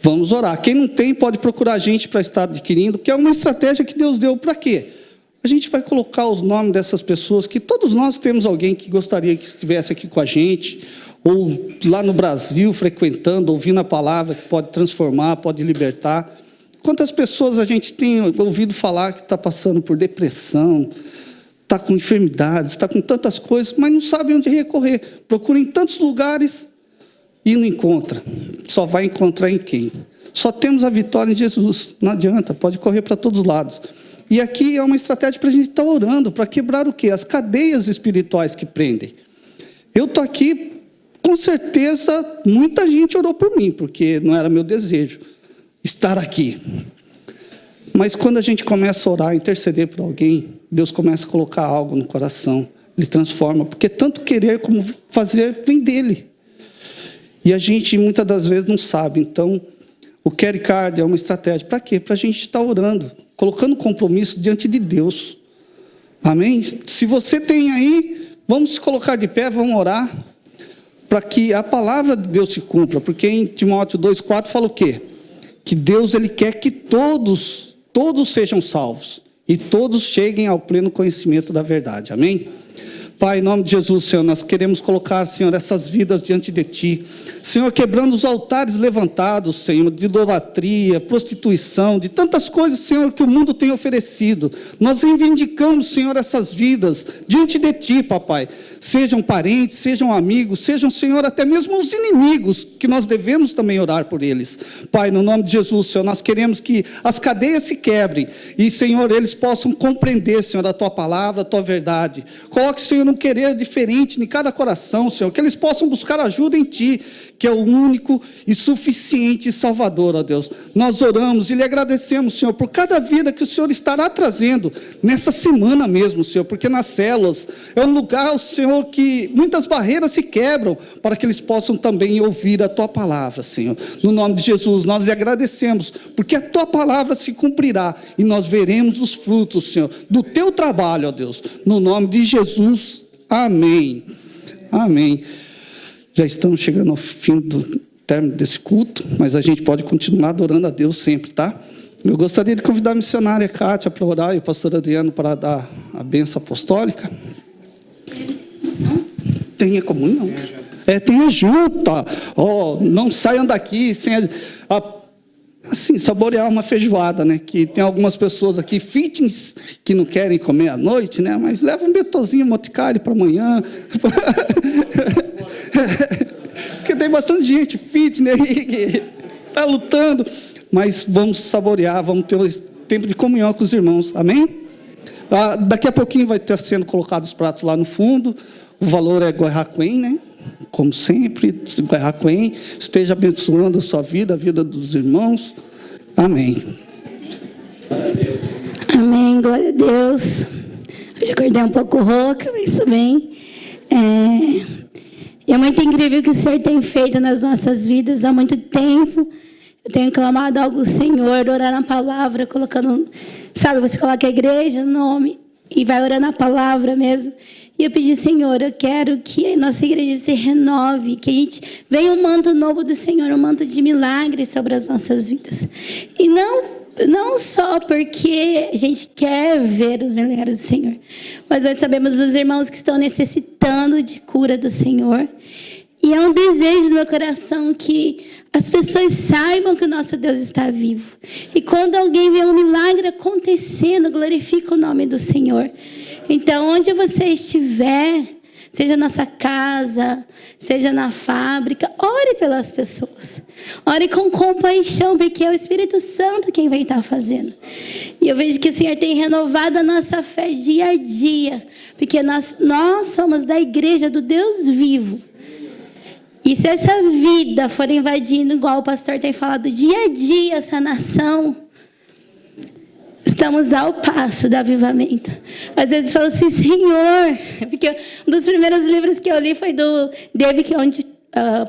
vamos orar. Quem não tem, pode procurar a gente para estar adquirindo, que é uma estratégia que Deus deu. Para quê? A gente vai colocar os nomes dessas pessoas, que todos nós temos alguém que gostaria que estivesse aqui com a gente, ou lá no Brasil, frequentando, ouvindo a palavra, que pode transformar, pode libertar. Quantas pessoas a gente tem ouvido falar que está passando por depressão, está com enfermidades, está com tantas coisas, mas não sabe onde recorrer. Procura em tantos lugares e não encontra. Só vai encontrar em quem? Só temos a vitória em Jesus. Não adianta, pode correr para todos os lados. E aqui é uma estratégia para a gente estar orando, para quebrar o quê? As cadeias espirituais que prendem. Eu estou aqui, com certeza, muita gente orou por mim, porque não era meu desejo estar aqui. Mas quando a gente começa a orar, interceder por alguém, Deus começa a colocar algo no coração. Ele transforma, porque tanto querer como fazer vem dele. E a gente, muitas das vezes, não sabe. Então, o Care Card é uma estratégia. Para quê? Para a gente estar orando, colocando compromisso diante de Deus. Amém? Se você tem aí, vamos se colocar de pé, vamos orar, para que a palavra de Deus se cumpra. Porque em Timóteo 2,4 fala o quê? Que Deus, Ele quer que todos sejam salvos. E todos cheguem ao pleno conhecimento da verdade. Amém? Pai, em nome de Jesus, Senhor, nós queremos colocar, Senhor, essas vidas diante de Ti. Senhor, quebrando os altares levantados, Senhor, de idolatria, prostituição, de tantas coisas, Senhor, que o mundo tem oferecido. Nós reivindicamos, Senhor, essas vidas diante de Ti, Papai. Sejam parentes, sejam amigos, sejam, Senhor, até mesmo os inimigos, que nós devemos também orar por eles. Pai, no nome de Jesus, Senhor, nós queremos que as cadeias se quebrem e, Senhor, eles possam compreender, Senhor, a Tua palavra, a Tua verdade. Coloque, Senhor, um querer diferente em cada coração, Senhor, que eles possam buscar ajuda em Ti, que é o único e suficiente Salvador, ó Deus. Nós oramos e lhe agradecemos, Senhor, por cada vida que o Senhor estará trazendo nessa semana mesmo, Senhor, porque nas células é um lugar, Senhor, que muitas barreiras se quebram para que eles possam também ouvir a Tua palavra, Senhor. No nome de Jesus, nós lhe agradecemos, porque a Tua palavra se cumprirá e nós veremos os frutos, Senhor, do Teu trabalho, ó Deus. No nome de Jesus, amém. Amém. Já estamos chegando ao fim do término desse culto, mas a gente pode continuar adorando a Deus sempre, tá? Eu gostaria de convidar a missionária Kátia para orar e o pastor Adriano para dar a bênção apostólica. Tenha comunhão. Tenha junta. Não saiam daqui sem assim, saborear uma feijoada, né? Que tem algumas pessoas aqui, fitness, que não querem comer à noite, né? Mas leva um betozinho, moticari para amanhã. Porque tem bastante gente fitness que está lutando. Mas vamos saborear, vamos ter um tempo de comunhão com os irmãos. Amém? Daqui a pouquinho vai estar sendo colocados os pratos lá no fundo. O valor é Goiaquém, né? Como sempre, Goiaquém. Esteja abençoando a sua vida, a vida dos irmãos. Amém. Amém, glória a Deus. Hoje acordei um pouco rouca, mas tudo bem. É muito incrível o que o Senhor tem feito nas nossas vidas há muito tempo. Eu tenho clamado algo, Senhor, orar na palavra, colocando, sabe, você coloca a igreja, o nome, e vai orando a palavra mesmo. E eu pedi, Senhor, eu quero que a nossa igreja se renove, que a gente venha um manto novo do Senhor, um manto de milagres sobre as nossas vidas. E não só porque a gente quer ver os milagres do Senhor, mas nós sabemos dos irmãos que estão necessitando de cura do Senhor. E é um desejo do meu coração que as pessoas saibam que o nosso Deus está vivo. E quando alguém vê um milagre acontecendo, glorifica o nome do Senhor. Então, onde você estiver, seja na sua casa, seja na fábrica, ore pelas pessoas. Ore com compaixão, porque é o Espírito Santo quem vai estar fazendo. E eu vejo que o Senhor tem renovado a nossa fé dia a dia, porque nós somos da igreja do Deus vivo. E se essa vida for invadindo, igual o pastor tem falado, dia a dia essa nação, estamos ao passo do avivamento. Às vezes eu falo assim, Senhor, porque um dos primeiros livros que eu li foi do David, onde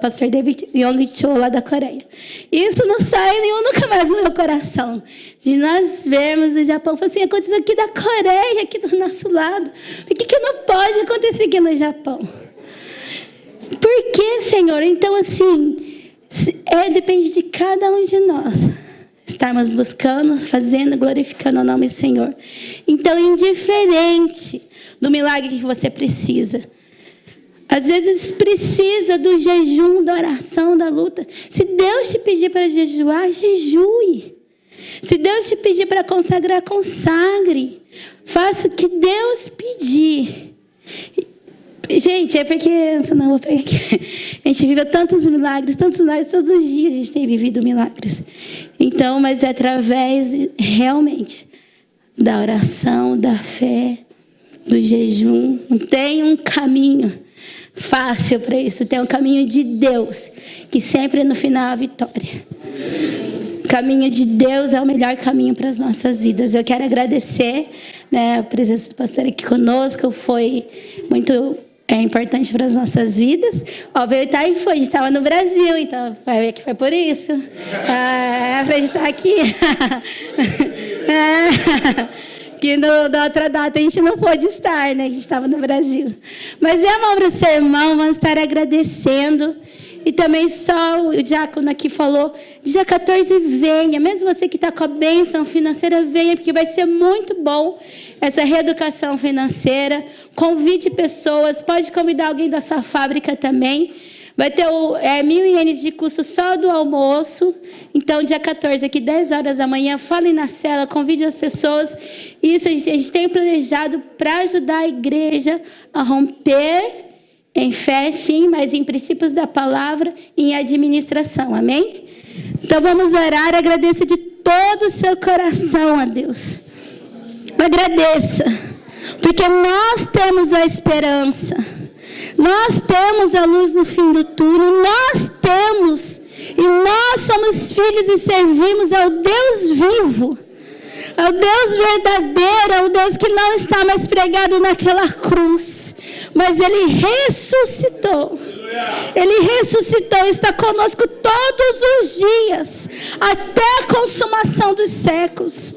pastor David Yong Cho, lá da Coreia. Isso não sai nunca mais do meu coração. De nós vermos o Japão, assim, aconteceu aqui da Coreia, aqui do nosso lado. Por que não pode acontecer aqui no Japão? Por que, Senhor? Então, assim, depende de cada um de nós estarmos buscando, fazendo, glorificando o nome do Senhor. Então, indiferente do milagre que você precisa, às vezes precisa do jejum, da oração, da luta. Se Deus te pedir para jejuar, jejue. Se Deus te pedir para consagrar, consagre. Faça o que Deus pedir. Gente, é porque, senão eu vou pegar aqui. A gente viveu tantos milagres, todos os dias a gente tem vivido milagres. Então, mas é através, realmente, da oração, da fé, do jejum. Não tem um caminho fácil para isso. Tem um caminho de Deus, que sempre no final é a vitória. O caminho de Deus é o melhor caminho para as nossas vidas. Eu quero agradecer, né, a presença do pastor aqui conosco. Foi muito importante para as nossas vidas. Ó, veio estar e foi. A gente estava no Brasil, então vai ver que foi por isso. Para a gente estar aqui. Que na outra data a gente não pôde estar, né? A gente estava no Brasil. Mas é uma obra do seu irmão, vamos estar agradecendo. E também só o diácono aqui falou, dia 14 venha. Mesmo você que está com a bênção financeira, venha, porque vai ser muito bom essa reeducação financeira. Convide pessoas, pode convidar alguém da sua fábrica também. Vai ter 1.000 ienes de custo só do almoço. Então, dia 14, aqui, 10 horas da manhã, falem na cela, convide as pessoas. Isso a gente tem planejado para ajudar a igreja a romper em fé, sim, mas em princípios da palavra e em administração. Amém? Então, vamos orar. Agradeça de todo o seu coração a Deus. Agradeça, porque nós temos a esperança. Nós temos a luz no fim do túnel, nós temos, e nós somos filhos e servimos ao Deus vivo, ao Deus verdadeiro, ao Deus que não está mais pregado naquela cruz, mas Ele ressuscitou. Ele ressuscitou, está conosco todos os dias, até a consumação dos séculos.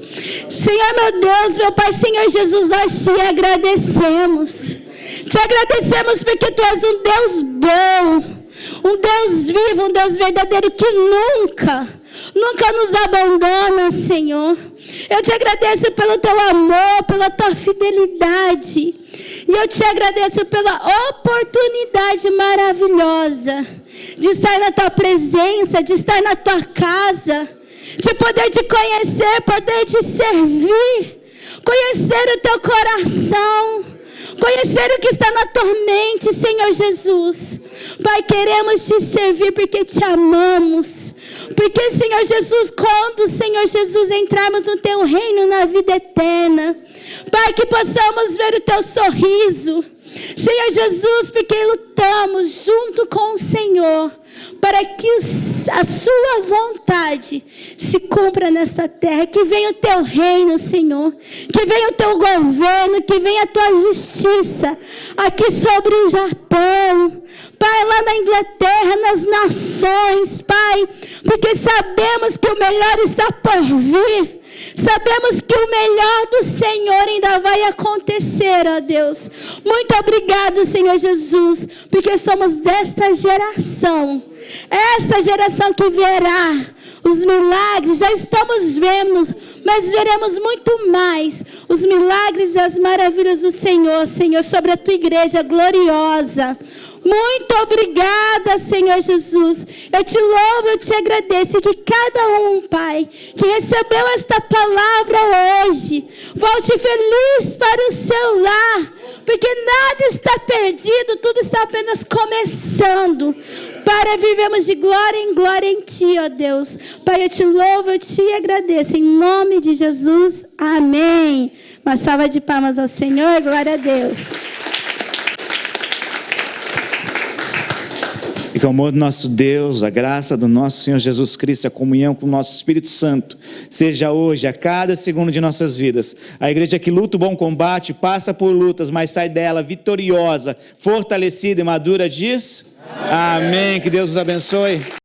Senhor meu Deus, meu Pai, Senhor Jesus, nós te agradecemos. Te agradecemos porque Tu és um Deus bom, um Deus vivo, um Deus verdadeiro que nunca nos abandona, Senhor. Eu te agradeço pelo Teu amor, pela Tua fidelidade. E eu te agradeço pela oportunidade maravilhosa de estar na Tua presença, de estar na Tua casa, de poder Te conhecer, poder Te servir, conhecer o Teu coração, conhecer o que está na tua mente, Senhor Jesus. Pai, queremos Te servir porque Te amamos. Porque, Senhor Jesus, quando, Senhor Jesus, entrarmos no Teu reino na vida eterna, Pai, que possamos ver o Teu sorriso. Senhor Jesus, porque lutamos junto com o Senhor para que a Sua vontade se cumpra nesta terra. Que venha o Teu reino, Senhor. Que venha o Teu governo, que venha a Tua justiça aqui sobre o Japão, Pai, lá na Inglaterra, nas nações, Pai, porque sabemos que o melhor está por vir. Sabemos que o melhor do Senhor ainda vai acontecer, ó Deus. Muito obrigado, Senhor Jesus, porque somos desta geração. Essa geração que verá os milagres, já estamos vendo, mas veremos muito mais os milagres e as maravilhas do Senhor, Senhor, sobre a Tua igreja gloriosa. Muito obrigada, Senhor Jesus. Eu Te louvo, eu Te agradeço. E que cada um, Pai, que recebeu esta palavra hoje, volte feliz para o seu lar, porque nada está perdido, tudo está apenas começando, para vivermos de glória em glória em Ti, ó Deus. Pai, eu Te louvo, eu Te agradeço. Em nome de Jesus, amém. Uma salva de palmas ao Senhor, glória a Deus. E que o amor do nosso Deus, a graça do nosso Senhor Jesus Cristo, a comunhão com o nosso Espírito Santo, seja hoje, a cada segundo de nossas vidas. A igreja que luta o bom combate, passa por lutas, mas sai dela vitoriosa, fortalecida e madura, diz... Amém. Que Deus os abençoe.